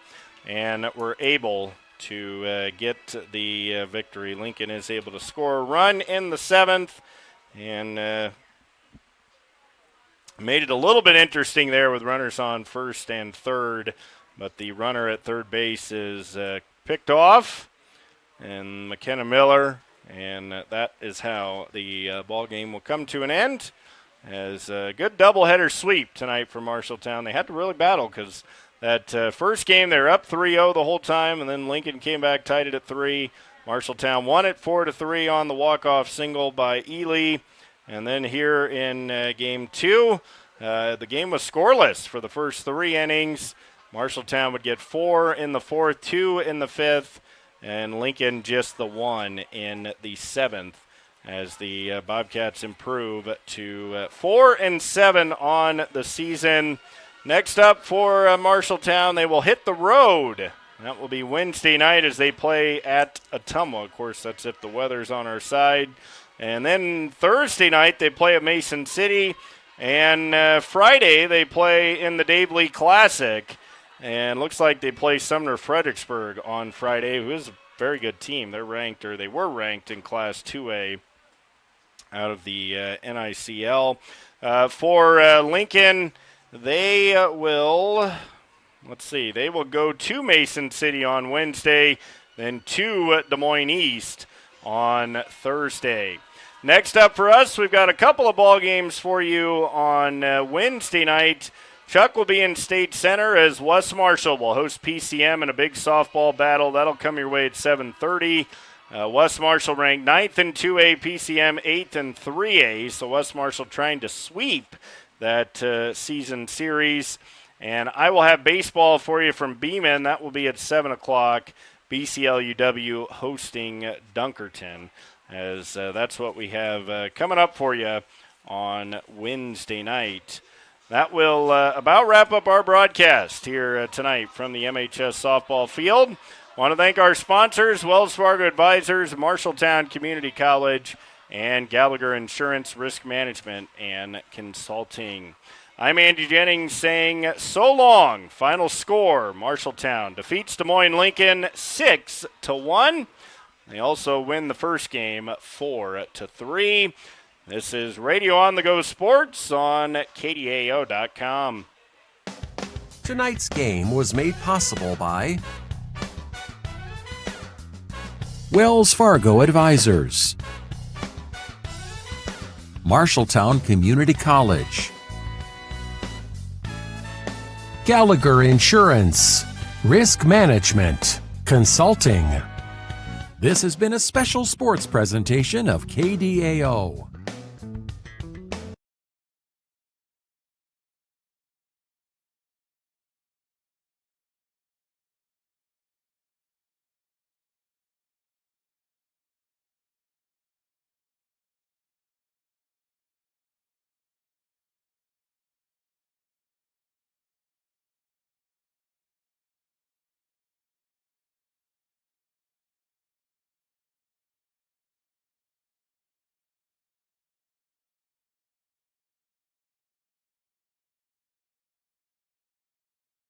and were able to get the victory. Lincoln is able to score a run in the 7th and made it a little bit interesting there with runners on first and third, but the runner at third base is picked off, and McKenna Miller, and that is how the ball game will come to an end. As a good doubleheader sweep tonight for Marshalltown. They had to really battle because that first game they were up 3-0 the whole time, and then Lincoln came back, tied it at 3. Marshalltown won it 4-3 on the walk-off single by Ely. And then here in Game 2, the game was scoreless for the first 3 innings. Marshalltown would get 4 in the 4th, 2 in the 5th, and Lincoln just the 1 in the 7th as the Bobcats improve to 4-7 on the season. Next up for Marshalltown, they will hit the road. That will be Wednesday night as they play at Ottumwa. Of course, that's if the weather's on our side. And then Thursday night, they play at Mason City. And Friday, they play in the Dave Lee Classic. And looks like they play Sumner Fredericksburg on Friday, who is a very good team. They were ranked in Class 2A out of the NICL. For Lincoln, they will go to Mason City on Wednesday, then to Des Moines East on Thursday. Next up for us, we've got a couple of ball games for you on Wednesday night. Chuck will be in State Center as West Marshall will host PCM in a big softball battle. That'll come your way at 7:30. West Marshall ranked 9th in 2A, PCM 8th in 3A. So West Marshall trying to sweep that season series. And I will have baseball for you from Beeman. That will be at 7 o'clock. BCLUW hosting Dunkerton, as that's what we have coming up for you on Wednesday night. That will about wrap up our broadcast here tonight from the MHS softball field. Want to thank our sponsors, Wells Fargo Advisors, Marshalltown Community College, and Gallagher Insurance Risk Management and Consulting. I'm Andy Jennings saying so long. Final score, Marshalltown defeats Des Moines Lincoln 6-1. They also win the first game 4-3. This is Radio on the Go Sports on KDAO.com. Tonight's game was made possible by Wells Fargo Advisors, Marshalltown Community College, Gallagher Insurance, Risk Management, Consulting. This has been a special sports presentation of KDAO.